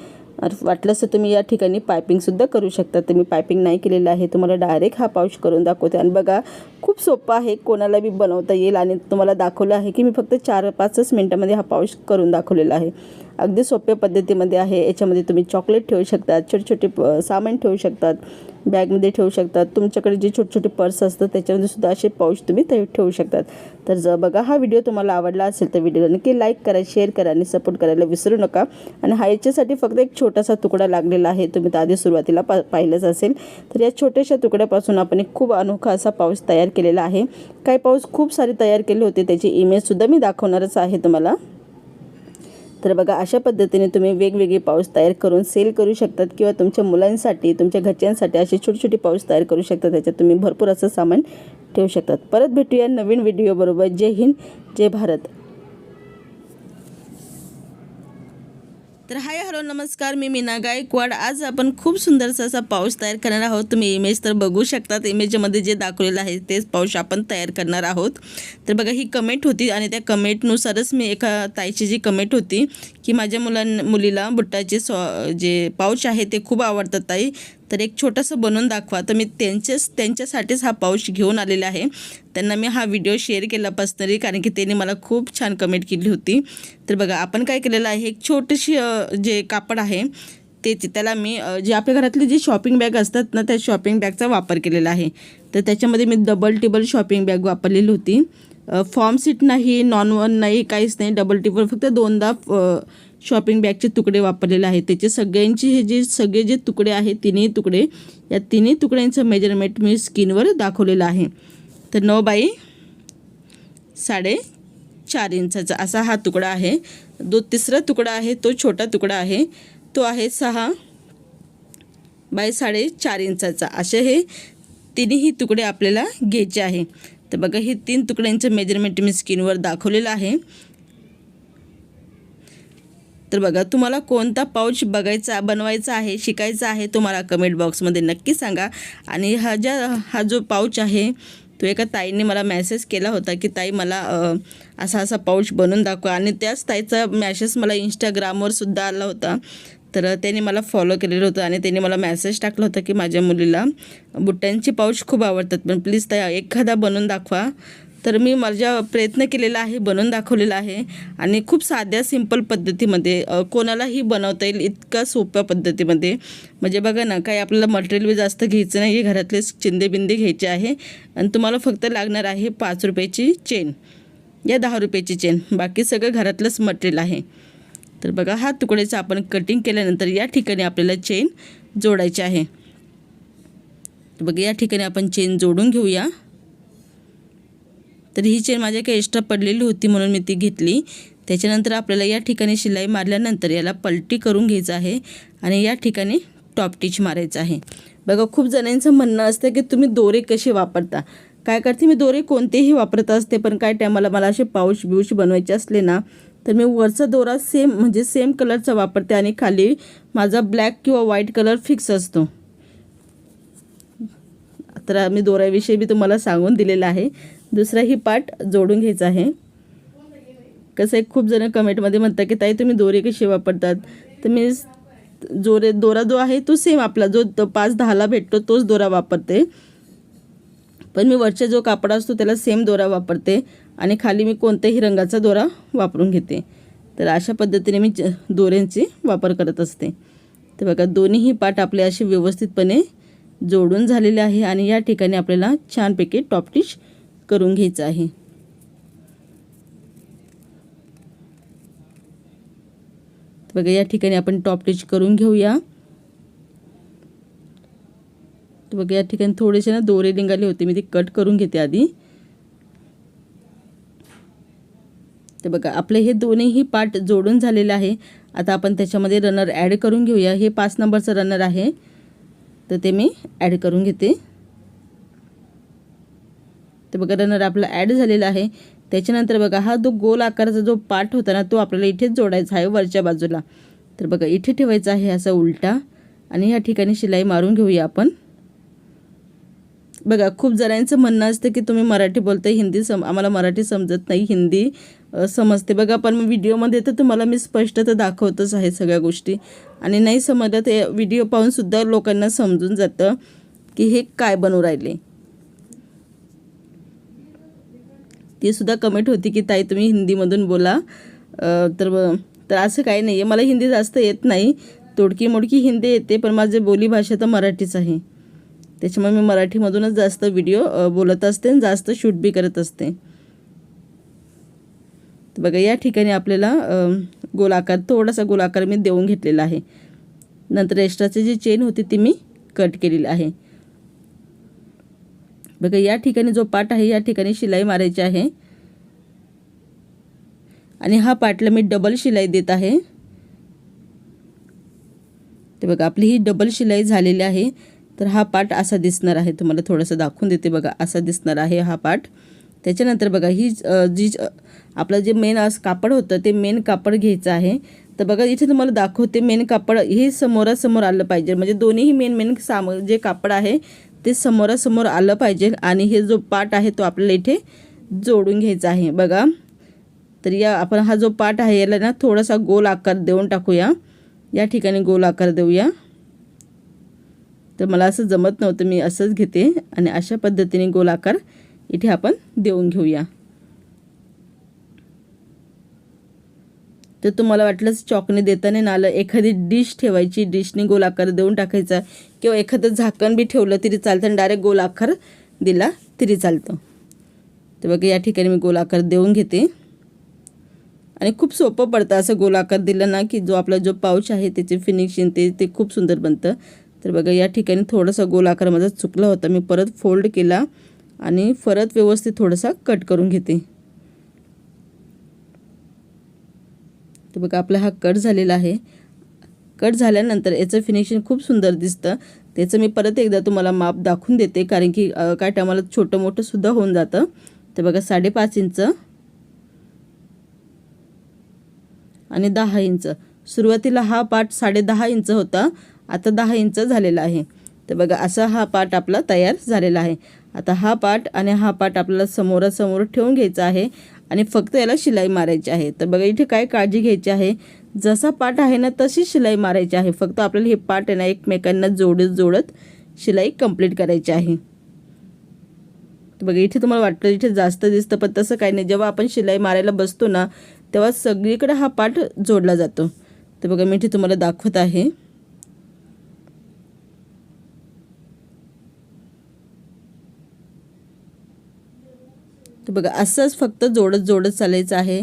Speaker 1: वाटलंच तर तुम्ही या ठिकाणी पायपिंगसुद्धा करू शकता. तर मी पायपिंग नाही केलेलं आहे, तुम्हाला डायरेक्ट हा पाऊच करून दाखवते. आणि बघा, खूप सोपं आहे, कोणाला बी बनवता येईल. आणि तुम्हाला दाखवलं आहे की मी फक्त 4-5 मिनटामध्ये हा पाऊच करून दाखवलेला आहे. अगदी सोप्या पद्धतीमध्ये आहे. याच्यामध्ये तुम्ही चॉकलेट ठेवू शकतात, छोटे छोटे सामान ठेवू शकतात, बॅगमध्ये ठेवू शकतात. तुमच्याकडे जे छोटे छोटे पर्स असतात त्याच्यामध्ये सुद्धा असे पाऊच तुम्ही ठेवू शकतात. तर बघा, हा व्हिडिओ तुम्हाला आवडला असेल तर व्हिडिओला नक्की लाईक करा, शेअर करा आणि सपोर्ट करायला विसरू नका. आणि हा याच्यासाठी फक्त एक छोटासा तुकडा लागलेला आहे, तुम्ही तर आधी सुरुवातीला पाहिलंच असेल. तर या छोट्याशा तुकड्यापासून आपण एक खूप अनोखा असा पाऊच तयार केलेला आहे. काही पाऊच खूप सारे तयार केले होते, त्याची इमेजसुद्धा मी दाखवणारच आहे तुम्हाला. तर बघा, अशा पद्धतीने तुम्ही वेगवेगळे पाऊच तयार करून सेल करू शकतात किंवा तुमच्या मुलांसाठी, तुमच्या घरच्यांसाठी असे छोटे छोटे पाऊच तयार करू शकतात. त्याच्यात तुम्ही भरपूर असं सामान ठेवू शकतात. परत भेटूया नवीन व्हिडिओबरोबर. जय हिंद, जय भारत. तर हाय हॅलो नमस्कार, मी मीना गायकवाड. आज आपण खूप सुंदरसा असा पाऊच तयार करणार आहोत. तुम्ही इमेज तर बघू शकतात, इमेजमध्ये जे दाखवलेलं आहे तेच पाऊच आपण तयार करणार आहोत. तर बघा, ही कमेंट होती आणि त्या कमेंटनुसारच मी एका ताईची जी कमेंट होती की माझ्या मुलीला बुट्टाचे जे पाऊच आहे ते खूप आवडतात ताई, तर एक छोटंसं बनवून दाखवा. तर मी त्यांच्यासाठीच हा पाऊच घेऊन आलेला आहे. त्यांना मी हा व्हिडिओ शेअर केला पर्सनली, कारण की त्यांनी मला खूप छान कमेंट केली होती. तर बघा, आपण काय केलेलं आहे, एक छोटीशी जे कापड आहे त्याला मी जे आपल्या घरातली जी शॉपिंग बॅग असतात ना, त्या शॉपिंग बॅगचा वापर केलेला आहे. तर त्याच्यामध्ये मी डबल टेबल शॉपिंग बॅग वापरलेली होती. फॉर्म सीट नाही, नॉन नाही, काहीच नाही, डबल टेबल, फक्त 2दा शॉपिंग बॅगचे तुकडे वापरलेले आहेत. त्याचे सगळ्यांचे हे सगळे जे तुकडे आहेत, तिन्ही तुकडे, या तिन्ही तुकड्यांचं मेजरमेंट मी स्क्रीनवर दाखवलेलं आहे. तर 9 बाय 4 इंचाचा असा हा तुकडा आहे. जो तिसरा तुकडा आहे तो छोटा तुकडा आहे, तो आहे 6 बाय 4.5 इंचाचा. असे हे तिन्ही तुकडे आपल्याला घ्यायचे आहे. तर बघा हे 3 तुकड्यांचं मेजरमेंट मी स्क्रीनवर दाखवलेलं आहे. तर बघा तुम्हाला कोणता पाऊच बनवायचा आहे, शिकायचा आहे, तुम्हाला कमेंट बॉक्समध्ये नक्की सांगा. आणि हा जो पाऊच आहे तो एका ताईने मला मेसेज केला होता की ताई मला असा पाऊच बनवून दाखवा. आणि त्याच ताईचा मेसेज मला इंस्टाग्रामवर सुद्धा आला होता. तर त्याने मला फॉलो केलेलं होतं आणि त्याने मला मेसेज टाकला होता की माझ्या मुलीला बुट्ट्यांची पाऊच खूप आवडतात, पण प्लीज ताई एखादा बनवून दाखवा. तर मी माझा प्रयत्न केलेला आहे, बनवून दाखवलेला आहे. आणि खूप साध्या सिंपल पद्धतीमध्ये कोणालाही बनवता येईल इतका सोप्या पद्धतीमध्ये. म्हणजे बघा ना, काही आपल्याला मटेरियल बी जास्त घ्यायचं नाही आहे, घरातले चिंदेबिंदे घ्यायचे आहे. आणि तुम्हाला फक्त लागणार आहे 5 रुपयाची चेन या 10 रुपयाची चेन, बाकी सगळं घरातलंच मटेरियल आहे. तर बघा हा तुकड्याचं आपण कटिंग केल्यानंतर या ठिकाणी आपल्याला चेन जोडायची आहे. तर बघा या ठिकाणी आपण चेन जोडून घेऊया. तर ही चेन माझ्या काही एक्स्ट्रा पडलेली होती म्हणून मी ती घेतली. त्याच्यानंतर आपल्याला या ठिकाणी शिलाई मारल्यानंतर याला पलटी करून घ्यायचं आहे आणि या ठिकाणी टॉप टिच मारायचं आहे. बघा खूप जणांचं म्हणणं असतं की तुम्ही दोरे कसे वापरता. काय करते मी दोरे कोणतेही वापरत असते, पण काय टायमाला मला असे पाऊच बनवायचे असले ना तर मी वरचा दोरा सेम कलरचा वापरते आणि खाली माझा ब्लॅक किंवा व्हाईट कलर फिक्स असतो. तर मी दोऱ्याविषयी बी तुम्हाला सांगून दिलेला आहे. दुसराही पार्ट जोडून घ्यायचा आहे. कसं आहे खूप जण कमेंटमध्ये म्हणतात की ताई तुम्ही दोरे कसे वापरतात. तर मी दोरा जो आहे तो सेम आपला जो 5-10ला भेटतो तोच दोरा वापरते, पण मी वरचा जो कापड असतो त्याला सेम दोरा वापरते आणि खाली मी कोणत्याही रंगाचा दोरा वापरून घेते. तर अशा पद्धतीने मी दोऱ्यांची वापर करत असते. तर बघा दोन्हीही पार्ट आपले असे व्यवस्थितपणे जोडून झालेले आहे आणि या ठिकाणी आपल्याला छानपैकी टॉप टिच करून घ्यायचं आहे. बघा या ठिकाणी आपण टॉप टिच करून घेऊया. तर बघा या ठिकाणी थोडेसे ना दोरे निघाले होते, मी ते कट करून घेते आधी. तर बघा आपले हे दोन्हीही पार्ट जोडून झालेले आहे. आता आपण त्याच्यामध्ये रनर ॲड करून घेऊया. हे 5 नंबरचं रनर आहे, तर ते मी ॲड करून घेते. तर बघा रनर आपला ॲड झालेला आहे. त्याच्यानंतर बघा हा जो गोल आकाराचा जो पार्ट होता ना तो आपल्याला इथेच जोडायचा आहे वरच्या बाजूला. तर बघा इथे ठेवायचा आहे असा उलटा आणि या ठिकाणी शिलाई मारून घेऊया आपण. बघा खूप जणांचं म्हणणं असतं की तुम्ही मराठी बोलताय, आम्हाला मराठी समजत नाही, हिंदी समजते. बघा पण व्हिडिओमध्ये तर तुम्हाला मी स्पष्ट तर दाखवतच आहे सगळ्या गोष्टी, आणि नाही समजलं तर व्हिडिओ पाहूनसुद्धा लोकांना समजून जातं की हे काय बनवू राहिले. ती सुद्धा कमेंट होती की ताई तुम्ही हिंदीमधून बोला. तर असं काही नाही आहे, मला हिंदी जास्त येत नाही, तोडकी मोडकी हिंदी येते, पण माझी बोलीभाषा तर मराठीच आहे. त्याच्यामुळे मी मराठीमधूनच जास्त व्हिडिओ बोलत असते आणि जास्त शूट बी करत असते. तर बघा या ठिकाणी आपल्याला थोडासा गोलाकार मी देऊन घेतलेला आहे. नंतर एक्स्ट्राची जी चेन होती ती मी कट केलेली आहे. बघा या ठिकाणी जो पार्ट आहे या ठिकाणी शिलाई मारायची आहे आणि हा पार्टला मी डबल शिलाई देत आहे. ते बघा आपली ही डबल शिलाई झालेली आहे. तर हा पार्ट असा दिसणार आहे, तुम्हाला थोडंसं दाखवून देते. बघा असा दिसणार आहे हा पार्ट. त्याच्यानंतर बघा ही आपलं जे मेन कापड होतं ते मेन कापड घ्यायचं आहे. तर बघा इथे तुम्हाला दाखवते मेन कापड हे समोरासमोर आलं पाहिजे, म्हणजे दोन्ही मेन जे कापड आहे ते समोरासमोर आलं पाहिजे. आणि हे जो पार्ट आहे तो आपल्याला इथे जोडून घ्यायचा आहे. बघा तर आपण हा जो पार्ट आहे याला ना थोडासा गोल आकार देऊन टाकूया. या ठिकाणी गोल आकार देऊया. तर मला असं जमत नव्हतं, मी असंच घेते आणि अशा पद्धतीने गोल आकार इथे आपण देऊन घेऊया. तर तुम्हाला वाटलंच चॉकने देता नाही आलं, एखादी डिश ठेवायची, डिशने गोल आकार देऊन टाकायचा, किंवा एखादं झाकण बी ठेवलं तरी चालतं आणि डायरेक्ट गोल आकार दिला तरी चालतं. तर बघा या ठिकाणी मी गोल आकार देऊन घेते आणि खूप सोपं पडतं असं गोल आकार दिलं ना की जो आपला जो पाऊच आहे त्याची फिनिशिंग ते खूप सुंदर बनतं. तर बघा या ठिकाणी थोडासा गोल आकार माझा चुकला होता, मी परत फोल्ड केला आणि परत व्यवस्थित थोडासा कट करून घेते. तर बघा आपला हा कट झालेला आहे. कट झाल्यानंतर याचं फिनिशिंग खूप सुंदर दिसतं. त्याचं मी परत एकदा तुम्हाला माप दाखवून देते, कारण की काय टायमाला छोटं मोठं सुद्धा होऊन जातं. तर बघा 5.5 इंच आणि 10 इंच. सुरुवातीला हा पार्ट 10.5 इंच होता, आता 10 इंच झालेला आहे. तर बघा असा हा पार्ट आपला तयार झालेला आहे. आता हा पार्ट आणि हा पार्ट आपल्याला समोरासमोर ठेवून घ्यायचा आहे आणि फक्त याला शिलाई मारायची आहे. तर बघा इथे काय काळजी घ्यायची आहे, जसा पार्ट आहे ना तशी शिलाई मारायची आहे. फक्त आपल्याला हे पार्ट आहे ना एकमेकांना जोडत शिलाई कंप्लीट करायची आहे. तर बघा इथे तुम्हाला वाटतं इथे जास्त दिसतं, पण तसं काही नाही. जेव्हा आपण शिलाई मारायला बसतो ना तेव्हा सगळीकडे हा पार्ट जोडला जातो. तर बघा मी इथे तुम्हाला दाखवत आहे. तर बघा असंच फक्त जोडत चालायचं आहे,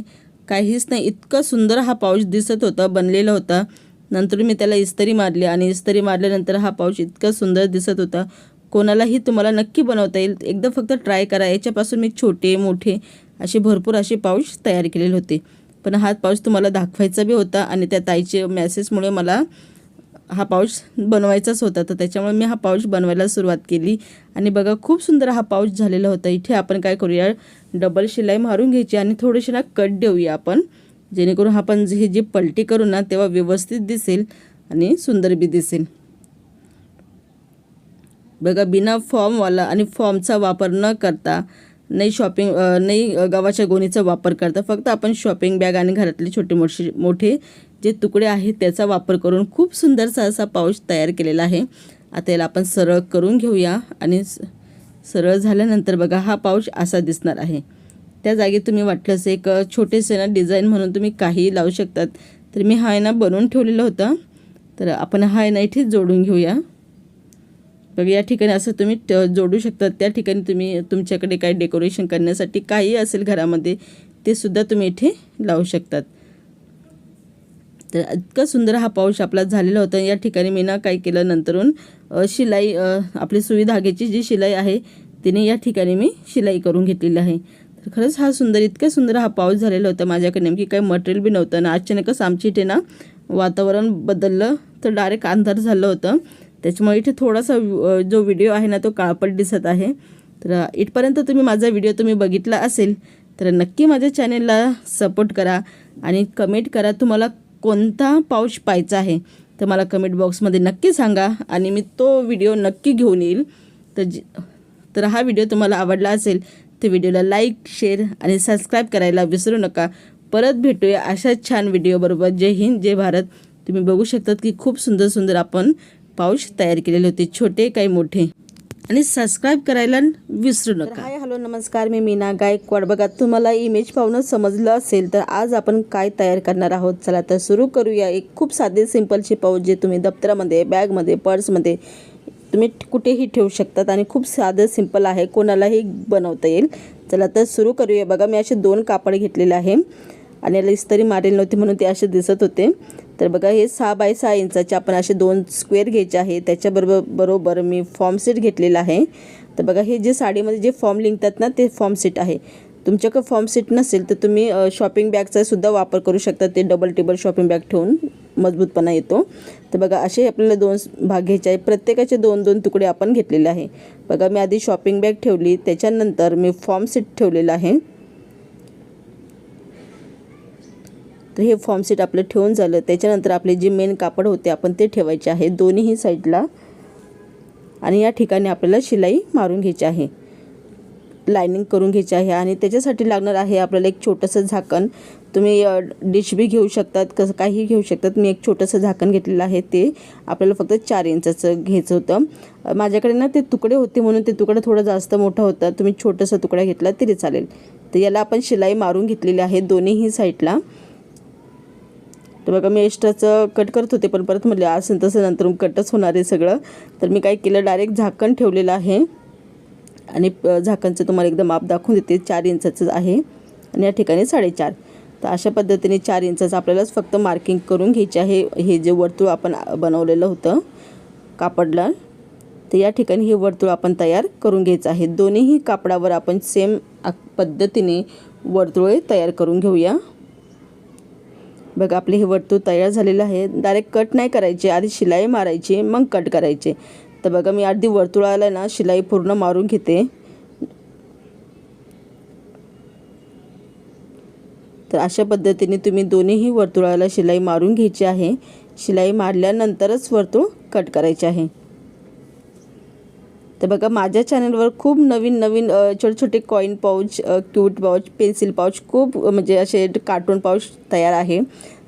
Speaker 1: काहीच नाही. इतका सुंदर हा पाऊच दिसत होता, बनलेला होता. नंतर मी त्याला इस्त्री मारली आणि इस्त्री मारल्यानंतर हा पाऊच इतका सुंदर दिसत होता. कोणालाही तुम्हाला नक्की बनवता येईल, एकदा फक्त ट्राय करा. याच्यापासून मी छोटे मोठे असे भरपूर असे पाऊच तयार केलेले होते, पण हा पाऊच तुम्हाला दाखवायचा बी होता आणि त्या ताईचे मेसेजमुळे मला हा पाऊच बनवायचाच होता. तर त्याच्यामुळे मी हा पाऊच बनवायला सुरुवात केली आणि बघा खूप सुंदर हा पाऊच झालेला होता. इथे आपण काय करूया, डबल शिलाई मारून घ्यायची आणि थोडीशी ना कट देऊया आपण, जेणेकरून आपण हे जी पलटी करू ना तेव्हा व्यवस्थित दिसेल आणि सुंदर बी दिसेल. बघा बिना फॉर्मवाला आणि फॉर्मचा वापर न करता, नाही गव्हाच्या गोणीचा वापर करता, फक्त आपण शॉपिंग बॅग आणि घरातले छोटे मोठे जे तुकडे आहेत त्याचा वापर करून खूप सुंदरसा असा पाऊच तयार केलेला आहे. आता याला आपण सरळ करून घेऊया आणि सरळ झाल्यानंतर बघा हा पाऊच असा दिसणार आहे. त्या जागी तुम्ही वाटलंच एक छोटेसे ना डिझाईन म्हणून तुम्ही काहीही लावू शकतात. तर मी हा आहे ना बनवून ठेवलेला होता, तर आपण हा आहे ना इथे जोडून घेऊया. बघा या ठिकाणी असं तुम्ही जोडू शकता. त्या ठिकाणी तुम्ही तुमच्याकडे काही डेकोरेशन करण्यासाठी काही असेल घरामध्ये ते सुद्धा तुम्ही इथे लावू शकतात. तर इतका सुंदर हा पाऊच आपला झालेला होता. या ठिकाणी मी ना काय केलं, नंतरून शिलाई आपली सुई धाग्याची जी शिलाई आहे तिने या ठिकाणी मी शिलाई करून घेतलेली आहे. तर खरंच हा इतका सुंदर हा पाऊच झालेला होता. माझ्याकडे नेमकी काही मटेरियल बी नव्हतं ना, अचानकच आमच्या इथे ना वातावरण बदललं तर डायरेक्ट अंधार झालं होतं. त्याच्यामुळे इथे थोडासा जो व्हिडिओ आहे ना तो काळपट दिसत आहे. तर इथपर्यंत तुम्ही माझा व्हिडिओ तुम्ही बघितला असेल तर नक्की माझ्या चॅनेलला सपोर्ट करा आणि कमेंट करा तुम्हाला कोणता पाऊच पाहायचा आहे तर मला कमेंट बॉक्समध्ये नक्की सांगा आणि मी तो व्हिडिओ नक्की घेऊन येईल. तर हा व्हिडिओ तुम्हाला आवडला असेल तर व्हिडिओला लाईक, शेअर आणि सबस्क्राईब करायला विसरू नका. परत भेटूया अशाच छान व्हिडिओबरोबर. जय हिंद, जय भारत. तुम्ही बघू शकतात की खूप सुंदर आपण पाऊच तयार केलेले होते, छोटे काही मोठे. आणि सबस्क्राईब करायला विसरू नका. हाय हॅलो नमस्कार, मी मीना गायकवाड. बघा तुम्हाला इमेज पाहून समजलं असेल तर आज आपण काय तयार करणार आहोत. चला तर सुरू करूया. एक खूप साधे सिंपलचे पाऊच जे तुम्ही दप्तरामध्ये, बॅगमध्ये, पर्समध्ये तुम्ही कुठेही ठेवू शकतात आणि खूप साधं सिंपल आहे, कोणालाही बनवता येईल. चला तर सुरू करूया. बघा मी असे 2 कापड घेतलेले आहे आणि याला इस्त्री मारेल नव्हती म्हणून ते असे दिसत होते. तर बघा हे 6 बाय 6 इंचाचे आपण असे 2 स्क्वेअर घ्यायचे आहे. त्याच्याबरोबर मी फॉर्म सेट घेतलेला आहे. तर बघा हे जे साडीमध्ये जे फॉर्म लिंकतात ना ते फॉर्म सेट आहे. तुमच्याकडे फॉर्म सेट नसेल तर तुम्ही शॉपिंग बॅगचा सुद्धा वापर करू शकता. ते डबल टेबल शॉपिंग बॅग ठेवून मजबूतपणा येतो. तर बघा असे आपल्याला 2 भाग घ्यायचे आहे. प्रत्येकाचे 2-2 तुकडे आपण घेतलेले आहे. बघा मी आधी शॉपिंग बॅग ठेवली, त्याच्यानंतर मी फॉर्म सेट ठेवलेला आहे. तर हे फॉर्म सेट आपलं ठेवून झालं. त्याच्यानंतर आपले जे मेन कापड होते आपण ते ठेवायचे आहे दोन्हीही साईडला आणि या ठिकाणी आपल्याला शिलाई मारून घ्यायची आहे, लायनिंग करून घ्यायची आहे. आणि त्याच्यासाठी लागणार आहे आपल्याला एक छोटंसं झाकण. तुम्ही डिश बी घेऊ शकतात, कसं काही घेऊ शकतात. मी एक छोटंसं झाकण घेतलेलं आहे, ते आपल्याला फक्त 4 इंचाचं घ्यायचं होतं. माझ्याकडे ना ते तुकडे होते म्हणून ते तुकडा थोडा जास्त मोठा होता. तुम्ही छोटंसं तुकडा घेतला तरी चालेल. तर याला आपण शिलाई मारून घेतलेली आहे दोन्हीही साईडला. तर बघा मी एक्स्ट्राचं कट करत होते, पण परत म्हटले असं तसं नंतर कटच होणार आहे सगळं. तर मी काय केलं, डायरेक्ट झाकण ठेवलेलं आहे आणि झाकणचं तुम्हाला एकदा माप दाखवून देते. 4 इंचाचं आहे आणि या ठिकाणी 4.5. तर अशा पद्धतीने 4 इंचाचं आपल्यालाच फक्त मार्किंग करून घ्यायचे आहे. हे जे वर्तुळ आपण बनवलेलं होतं कापडला, तर या ठिकाणी हे वर्तुळ आपण तयार करून घ्यायचं आहे. दोन्हीही कापडावर आपण सेम पद्धतीने वर्तुळे तयार करून घेऊया. बघा आपले हे वर्तुळ तयार झालेलं आहे. डायरेक्ट कट नाही करायचे, आधी शिलाई मारायची मग कट करायचे. तर बघा मी आधी वर्तुळाला ना शिलाई पूर्ण मारून घेते. तर अशा पद्धतीने तुम्ही दोन्हीही वर्तुळाला शिलाई मारून घ्यायची आहे. शिलाई मारल्यानंतरच वर्तुळ कट करायचे आहे. तर बघा माझ्या चॅनलवर खूप नवीन नवीन छोटे छोटे coin pouch, cute pouch, pencil pouch, खूप म्हणजे असे कार्टून पाऊच तयार आहे.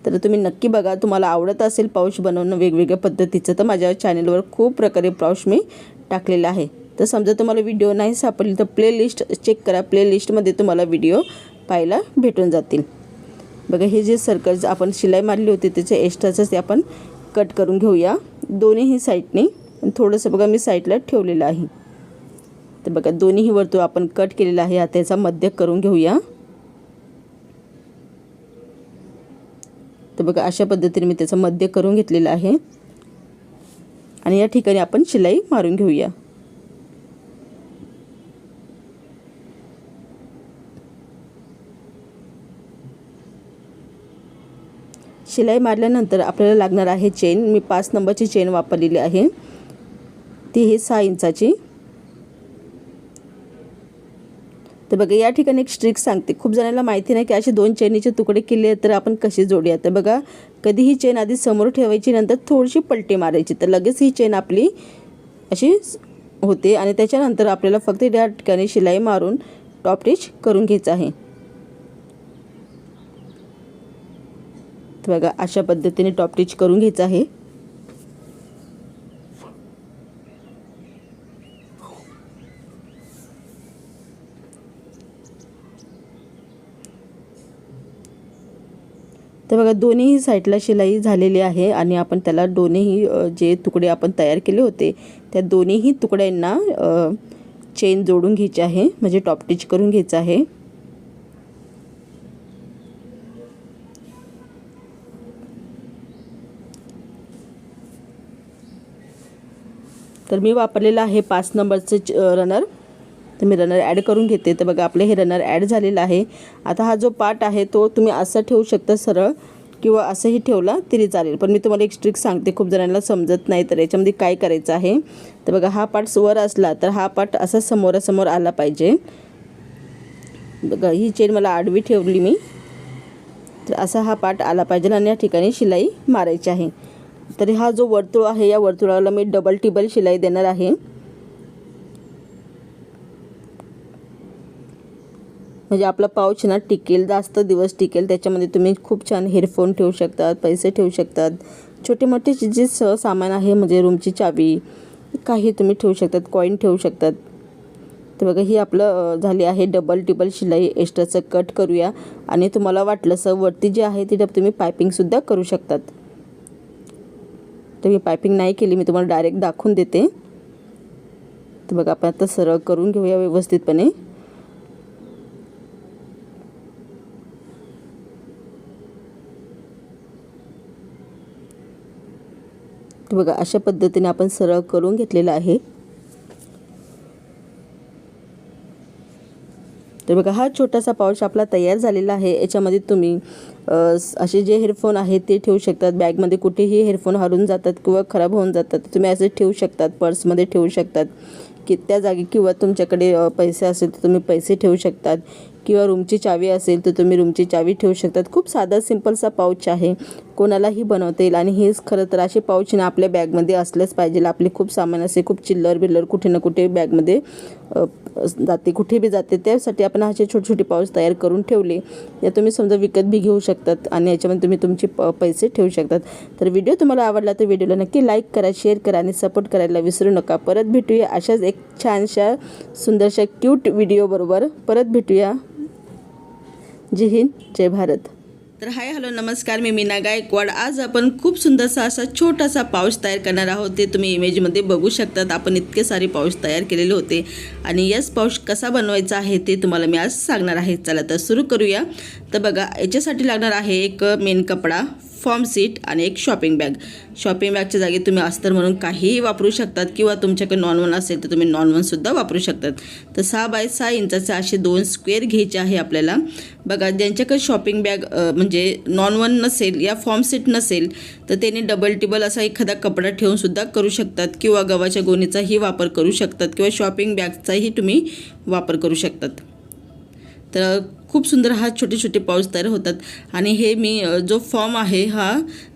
Speaker 1: तर तुम्ही नक्की बघा, तुम्हाला आवडत असेल पाऊच बनवणं वेगवेगळ्या पद्धतीचं तर माझ्या चॅनलवर खूप प्रकारे पाऊच मी टाकलेला आहे. तर समजा तुम्हाला व्हिडिओ नाही सापडली तर प्लेलिस्ट चेक करा, प्लेलिस्टमध्ये तुम्हाला व्हिडिओ पाहायला भेटून जातील. बघा हे जे सर्कल्स आपण शिलाई मारली होती त्याचे एक्स्ट्राचं ते आपण कट करून घेऊया दोन्हीही साईडने. थोडंसं बघा मी साईडला ठेवलेलं आहे. तर बघा दोन्हीही वर्तुळ आपण कट केलेला आहे. आता याचा मध्य करून घेऊया. तर बघा अशा पद्धतीने मी त्याचं मध्य करून घेतलेलं आहे आणि या ठिकाणी आपण शिलाई मारून घेऊया. शिलाई मारल्यानंतर आपल्याला लागणार आहे चेन. मी 5 नंबरची चेन वापरलेली आहे, ती ही 6 इंचाची. तर बघा या ठिकाणी एक ट्रिक सांगते, खूप जणांना माहिती नाही की असे 2 चेनीचे तुकडे केले तर आपण कसे जोडूया. तर बघा कधी ही चेन आधी समोर ठेवायची, नंतर थोडीशी पलटी मारायची, तर लगेच ही चेन आपली अशी होते. आणि त्याच्यानंतर आपल्याला फक्त या ठिकाणी शिलाई मारून टॉप स्टिच करून घ्यायचं आहे. तर बघा अशा पद्धतीने टॉप स्टिच करून घ्यायचं आहे. तर बघा दोन्ही साईडला शिलाई झालेली आहे आणि आपण त्याला दोन्ही जे तुकडे आपण तयार केले होते त्या दोन्हीही तुकड्यांना चेन जोडून घ्यायची आहे, म्हणजे टॉप स्टिच करून घ्यायचं आहे. तर मी वापरलेलं आहे 5 नंबरचं रनर. तर मी रनर ॲड करून घेते. तर बघा आपले हे रनर ॲड झालेलं आहे. आता हा जो पार्ट आहे तो तुम्ही असा ठेवू शकता सरळ, किंवा असंही ठेवला तरी चालेल. पण मी तुम्हाला एक ट्रिक सांगते, खूप जणांना समजत नाही. तर याच्यामध्ये काय करायचं आहे, तर बघा हा पार्ट वर असला तर हा पार्ट असा समोरासमोर आला पाहिजे. बघा ही चेन मला आडवी ठेवली मी, तर असा हा पार्ट आला पाहिजे आणि या ठिकाणी शिलाई मारायची आहे. तरी हा जो वर्तुळ आहे या वर्तुळाला मी डबल टिबल शिलाई देणार आहे, म्हणजे आपला पाऊच ना टिकेल, जास्त दिवस टिकेल. त्याच्यामध्ये तुम्ही खूप छान हेडफोन ठेवू शकतात, पैसे ठेवू शकतात, छोटे मोठे जे सामान आहे म्हणजे रूमची चावी काही तुम्ही ठेवू शकतात, कॉईन ठेवू शकतात. तर बघा ही आपलं झाली आहे डबल टिबल शिलाई. एक्स्ट्राचं कट करूया आणि तुम्हाला वाटलं वरती जे आहे ती तुम्ही पायपिंगसुद्धा करू शकतात. तर मी पायपिंग नाही केली, मी तुम्हाला डायरेक्ट दाखवून देते. तर बघा आपण आता सरळ करून घेऊया व्यवस्थितपणे. तर बघा अशा पद्धतीने आपण सरळ करून घेतलेलं आहे. तर बघा हा छोटासा पाऊच आपला तयार झालेला आहे. याच्यामध्ये तुम्ही असे जे हेडफोन आहेत ते ठेवू शकतात. बॅगमध्ये कुठेही हेडफोन हरवून जातात किंवा खराब होऊन जातात, तुम्ही असे ठेवू शकतात. पर्समध्ये ठेवू शकतात की त्या जागी, किंवा तुमच्याकडे पैसे असेल तर तुम्ही पैसे ठेवू शकतात, किंवा रूमची चावी असेल तर तुम्ही रूमची चावी ठेवू शकतात. खूप साधा सिंपलसा पाऊच आहे, कोणालाही बनवता येईल. आणि हेच खरं तर असे पाऊच ना आपल्या बॅगमध्ये असलेच पाहिजे. आपले खूप सामान असे खूप चिल्लर बिल्लर कुठे ना कुठे बॅगमध्ये जाते, कुठे बी जाते. त्यासाठी आपण असे छोटे छोटे पाऊच तयार करून ठेवले. या तुम्ही समजा विकत बी घेऊ शकतात आणि याच्यामध्ये तुम्ही तुमचे पैसे ठेवू शकतात. तर व्हिडिओ तुम्हाला आवडला तर व्हिडिओला नक्की लाईक करा, शेअर करा आणि सपोर्ट करायला विसरू नका. परत भेटूया अशाच एक छानशा सुंदरशा क्यूट व्हिडिओबरोबर. परत भेटूया. जय हिंद, जय भारत. तर हाय हॅलो नमस्कार, मी मीना गायकवाड. आज आपण खूप सुंदरसा असा छोटासा पाऊच तयार करणार आहोत. ते तुम्ही इमेजमध्ये बघू शकतात. आपण इतके सारे पाऊच तयार केलेले होते आणि याच पाऊच कसा बनवायचा आहे ते तुम्हाला मी आज सांगणार आहे. चला तर सुरू करूया. तर बघा याच्यासाठी लागणार आहे एक मेन कपडा, फॉर्म सीट आणि एक शॉपिंग बॅग. शॉपिंग बॅगच्या जागी तुम्ही अस्तर म्हणून काहीही वापरू शकतात किंवा तुमच्याकडे नॉन-1 असेल तर तुम्ही नॉन-1सुद्धा वापरू शकतात. तर 6 बाय 6 इंचाचे असे 2 स्क्वेअर घ्यायचे आहे आपल्याला. बघा, ज्यांच्याकडे शॉपिंग बॅग म्हणजे नॉन-1 नसेल या फॉर्म सीट नसेल तर त्यांनी डबल टिबल असा एखादा कपडा ठेवूनसुद्धा करू शकतात किंवा गव्हाच्या गोणीचाही वापर करू शकतात किंवा शॉपिंग बॅगचाही तुम्ही वापर करू शकतात. तर खूप सुंदर हा छोटे छोटे पाऊच तयार होतात. आणि हे मी जो फॉर्म आहे हा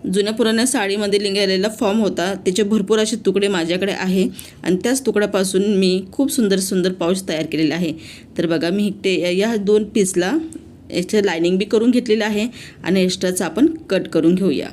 Speaker 1: जुन्या पुराण्या साडीमध्ये लिंगायलेला फॉर्म होता. त्याचे भरपूर असे तुकडे माझ्याकडे आहे आणि त्याच तुकड्यापासून मी खूप सुंदर सुंदर पाऊच तयार केलेले आहे. तर बघा, मी ते या 2 पीसला याचं लायनिंग बी करून घेतलेलं आहे आणि एक्स्ट्राचं आपण कट करून घेऊया.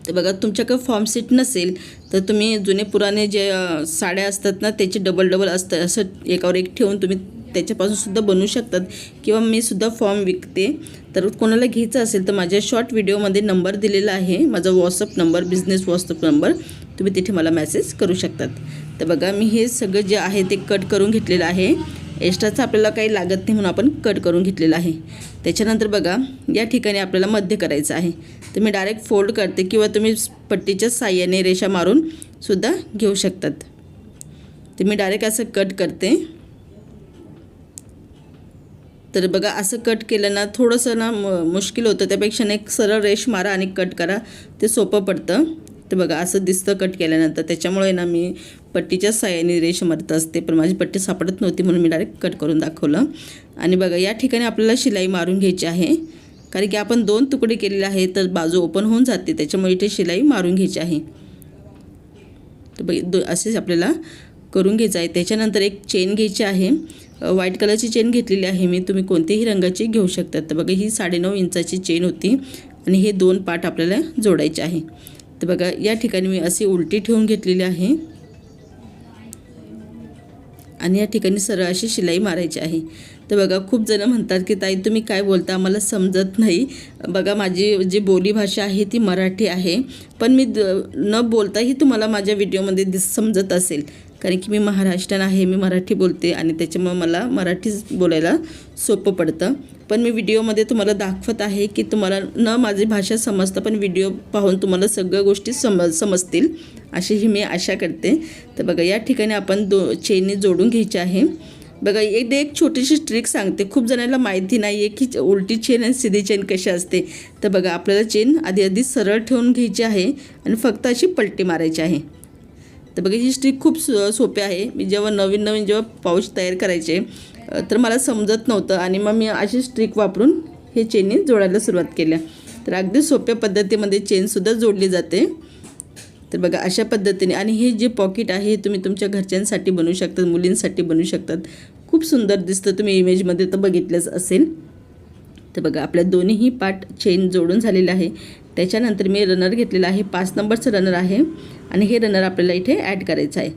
Speaker 1: तर बघा, तुमच्याकडे फॉर्म सीट नसेल तर तुम्ही जुने पुराणे जे साड्या असतात ना त्याचे डबल असतं असं एकावर एक ठेवून तुम्ही त्याच्यापासूनसुद्धा बनवू शकतात किंवा मी सुद्धा फॉर्म विकते. तर कोणाला घ्यायचं असेल तर माझ्या शॉर्ट व्हिडिओमध्ये नंबर दिलेला आहे, माझा WhatsApp number, business WhatsApp number, तुम्ही तिथे मला मेसेज करू शकतात. तर बघा, मी हे सगळं जे आहे ते कट करून घेतलेलं आहे. एक्स्ट्राचं आपल्याला काही लागत नाही म्हणून आपण कट करून घेतलेलं आहे. त्याच्यानंतर बघा, या ठिकाणी आपल्याला मध्य करायचं आहे. तर मी डायरेक्ट फोल्ड करते किंवा तुम्ही पट्टीच्या साहाय्याने रेषा मारून सुद्धा घेऊ शकतात. तर मी डायरेक्ट असं कट करते. तर बघा, असं कट केलं ना थोडंसं ना मुश्किल होतं, त्यापेक्षा एक सरळ रेष मारा आणि कट करा, ते सोपं पडतं. तर बघा, असं दिसतं कट केल्यानंतर. त्याच्यामुळे ना मी पट्टीच्या साहाय्याने रेष मारत असते, पण माझी पट्टी सापडत नव्हती म्हणून मी डायरेक्ट कट करून दाखवलं. आणि बघा, या ठिकाणी आपल्याला शिलाई मारून घ्यायची आहे, कारण की आपण 2 तुकडे केलेले आहे तर बाजू ओपन होऊन जाते, त्याच्यामुळे इथे शिलाई मारून घ्यायची आहे. तर बघ, असेच आपल्याला करून घ्यायचं आहे. त्याच्यानंतर एक चेन घ्यायची आहे. व्हाईट कलरची चेन घेतलेली आहे मी, तुम्ही कोणत्याही रंगाची घेऊ शकतात. तर बघा, ही 9.5 इंचाची चेन होती आणि हे 2 पार्ट आपल्याला जोडायचे आहे. तर बघा, या ठिकाणी मी अशी उलटी ठेवून घेतलेली आहे आणि या ठिकाणी सरळ अशी शिलाई मारायची आहे. तर बघा, खूप जण म्हणतात की ताई तुम्ही काय बोलता, आम्हाला समजत नाही. बघा, माझी जी बोलीभाषा आहे ती मराठी आहे, पण मी न बोलताही तुम्हाला माझ्या व्हिडिओमध्ये समजत असेल, कारण की मी महाराष्ट्रीयन आहे, मी मराठी बोलते आणि त्याच्यामुळे मला मराठी बोलायला सोपं पडतं. पण मी व्हिडिओमध्ये तुम्हाला दाखवत आहे की तुम्हाला न माझी भाषा समजतं, पण व्हिडिओ पाहून तुम्हाला सगळ्या गोष्टी समजतील अशी ही मी आशा करते. तर बघा, या ठिकाणी आपण चेननी जोडून घ्यायची आहे. बघा, एक छोटीशी ट्रिक सांगते, खूप जणांना माहिती नाही आहे की उलटी चेन आणि सीधी चेन कशी असते. तर बघा, आपल्याला चेन आधी सरळ ठेवून घ्यायची आहे आणि फक्त अशी पलटी मारायची आहे. तर बघा, ही ट्रिक खूप सोपी आहे. मी जेव्हा नवीन जेव्हा पाऊच तयार करायचे तर मला समजत नव्हतं आणि मग मी अशी ट्रिक वापरून हे चेननी जोडायला सुरुवात केल्या. तर अगदी सोप्या पद्धतीमध्ये चेनसुद्धा जोडली जाते. तर बघा, अशा पद्धतीने. आणि हे जे पॉकेट आहे तुम्ही तुमच्या घरच्यांसाठी बनवू शकतात, मुलींसाठी बनवू शकतात. खूप सुंदर दिसतं, तुम्ही इमेजमध्ये तर बघितलंच असेल. तर बघा, आपल्या दोन्हीही पार्ट चेन जोडून झालेले आहे. त्याच्यानंतर मी रनर घेतलेला आहे, 5 नंबरचं रनर आहे आणि हे रनर आपल्याला इथे ॲड करायचं आहे.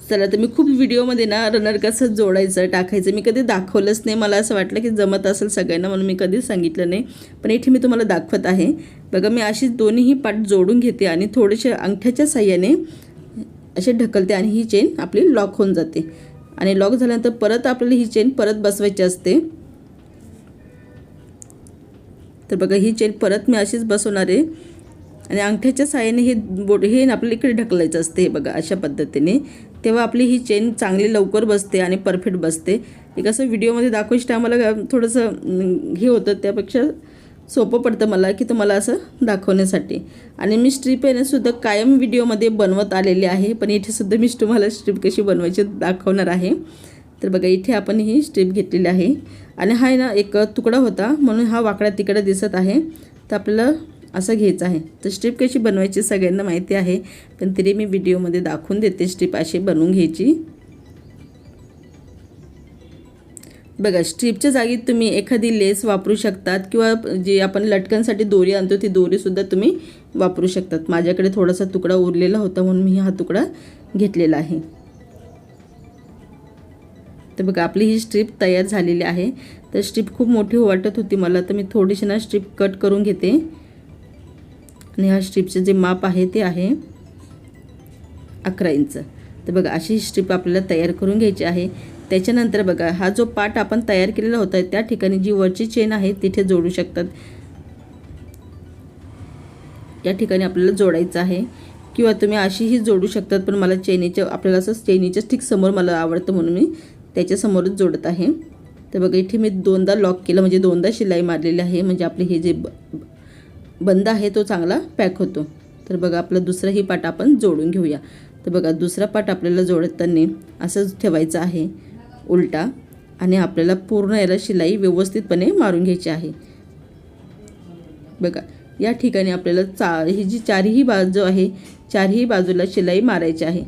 Speaker 1: चला, तर मी खूप व्हिडिओमध्ये ना रनर कसं जोडायचं टाकायचं मी कधी दाखवलंच नाही. मला असं वाटलं की जमत असेल सगळ्यांना म्हणून मी कधीच सांगितलं नाही, पण इथे मी तुम्हाला दाखवत आहे. बघा, मी अशी दोन्हीही पार्ट जोडून घेते आणि थोडेसे अंगठ्याच्या साहाय्याने असे ढकलते आणि ही चेन आपली लॉक होऊन जाते. आणि लॉक झाल्यानंतर परत आपल्याला ही चेन परत बसवायची असते. तर बघा, ही चेन परत मी अशीच बसवणार आहे आणि अंगठ्याच्या साहाय्याने हे आपल्याला इकडे ढकलायचं असते. बघा, अशा पद्धतीने, तेव्हा आपली ही चेन चांगली लवकर बसते आणि परफेक्ट बसते. एक असं व्हिडिओमध्ये दाखवायच्या टायमाला थोडंसं हे होतं, त्यापेक्षा सोपं पडतं मला की तुम्हाला असं दाखवण्यासाठी. आणि मी स्ट्रीप येणंसुद्धा कायम व्हिडिओमध्ये बनवत आलेले आहे, पण इथे सुद्धा मी तुम्हाला स्ट्रीप कशी बनवायची दाखवणार आहे. तर बघा, इथे आपण ही स्ट्रीप घेतलेली आहे आणि हा ना एक तुकडा होता म्हणून हा वाकडा तिकडे दिसत आहे. तर आपल्याला असं घ्यायचं आहे. तर स्ट्रीप कशी बनवायची सगळ्यांना माहिती आहे, पण तरी मी व्हिडिओमध्ये दाखवून देते स्ट्रीप अशी बनवून घ्यायची. बघा, स्ट्रीपच्या जागी तुम्ही एखादी लेस वापरू शकतात किंवा जी आपण लटकनसाठी दोरी आणतो ती दोरीसुद्धा तुम्ही वापरू शकतात. माझ्याकडे थोडासा तुकडा उरलेला होता म्हणून मी हा तुकडा घेतलेला आहे. तर बघा, आपली ही स्ट्रीप तयार झालेली आहे. तर स्ट्रीप खूप मोठी वाटत होती मला, तर मी थोडीशी ना स्ट्रीप कट करून घेते आणि ह्या स्ट्रीपचे जे माप आहे ते आहे 11 इंच. तर बघा, अशी स्ट्रीप आपल्याला तयार करून घ्यायची आहे. त्याच्यानंतर बघा, हा जो पार्ट आपण तयार केलेला होता त्या ठिकाणी जी वरची चेन आहे तिथे जोडू शकतात. या ठिकाणी आपल्याला जोडायचं आहे, किंवा तुम्ही अशीही जोडू शकतात, पण मला चैनीच्या आपल्याला असं चैनीच्या ठीक समोर मला आवडतं म्हणून मी त्याच्यासमोरच जोडत आहे. तर बघा इथे मी 2दा लॉक केलं, म्हणजे 2दा शिलाई मारलेली आहे, म्हणजे आपले हे जे बंद आहे तो चांगला पॅक होतो. तर बघा आपला दुसराही पाट आपण जोडून घेऊया. तर बघा दुसरा पाट आपल्याला जोडताना असंच ठेवायचं आहे उलटा, आणि आपल्याला पूर्ण याला शिलाई व्यवस्थितपणे मारून घ्यायची आहे. बघा या ठिकाणी आपल्याला ही जी चारही बाजू आहे, चारही बाजूला शिलाई मारायची आहे.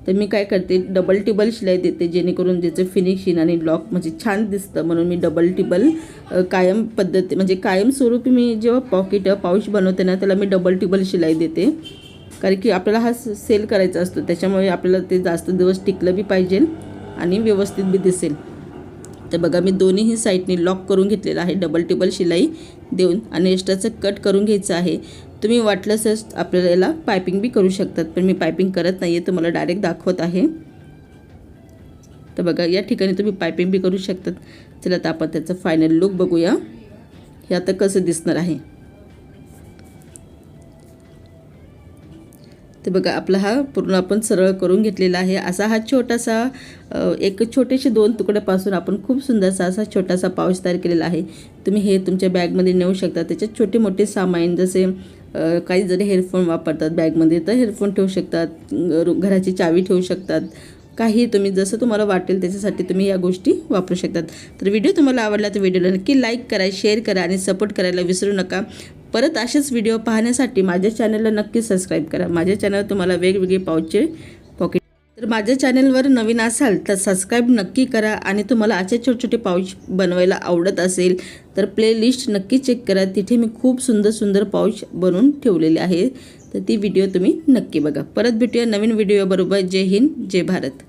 Speaker 1: तर मी काय करते, डबल टिबल शिलाई देते, जेणेकरून ज्याचं फिनिशिंग आणि लॉक म्हणजे छान दिसतं, म्हणून मी डबल टिबल कायम पद्धती म्हणजे कायमस्वरूपी मी जेव्हा पाऊच बनवते ना, त्याला मी डबल टिबल शिलाई देते. कारण की आपल्याला हा सेल करायचा असतो, त्याच्यामुळे आपल्याला ते जास्त दिवस टिकलं बी पाहिजे आणि व्यवस्थित बी दिसेल. तर बघा मी दोन्हीही साईडनी लॉक करून घेतलेलं आहे डबल टिबल शिलाई देऊन, आणि एक्स्ट्राचं कट करून घ्यायचं आहे. तुम्ही वाटलंच आपल्याला याला पायपिंग बी करू शकतात, पण मी पायपिंग करत नाही आहे, तुम्हाला डायरेक्ट दाखवत आहे. तर बघा या ठिकाणी तुम्ही पायपिंग बी करू शकतात. चला आता आपण त्याचं फायनल लुक बघूया, हे आता कसं दिसणार आहे. ते बघा आपला हा पूर्ण आपण सरळ करून घेतलेला आहे. असा हा छोटासा एक छोटेसे 2 तुकड्यापासून आपण खूप सुंदरसा असा छोटासा पाऊच तयार केलेला आहे. तुम्ही हे तुमच्या बॅगमध्ये नेऊ शकता. त्याच्यात छोटे मोठे सामान जसे काही जरी हेडफोन वापरतात बॅगमध्ये, तर हेडफोन ठेवू शकतात, घराची चावी ठेवू शकतात, काही तुम्ही जसं तुम्हाला वाटेल त्याच्यासाठी तुम्ही या गोष्टी वापरू शकतात. तर व्हिडिओ तुम्हाला आवडला तर व्हिडिओला नक्की लाईक करा, शेअर करा आणि सपोर्ट करायला विसरू नका. परत असेच व्हिडिओ पाहण्यासाठी माझ्या चॅनलला नक्की सबस्क्राईब करा. माझ्या चॅनलवर तुम्हाला वेगवेगळे पाऊचचे पॉकेट. तर माझ्या चॅनलवर नवीन असाल तर सबस्क्राईब नक्की करा, आणि तुम्हाला असे छोटे छोटे पाऊच बनवायला आवडत असेल तर प्लेलिस्ट नक्की चेक करा. तिथे मी खूप सुंदर सुंदर पाऊच बनवून ठेवलेले आहे, तर ती व्हिडिओ तुम्ही नक्की बघा. परत भेटूया नवीन व्हिडिओबरोबर. जय हिंद, जय भारत.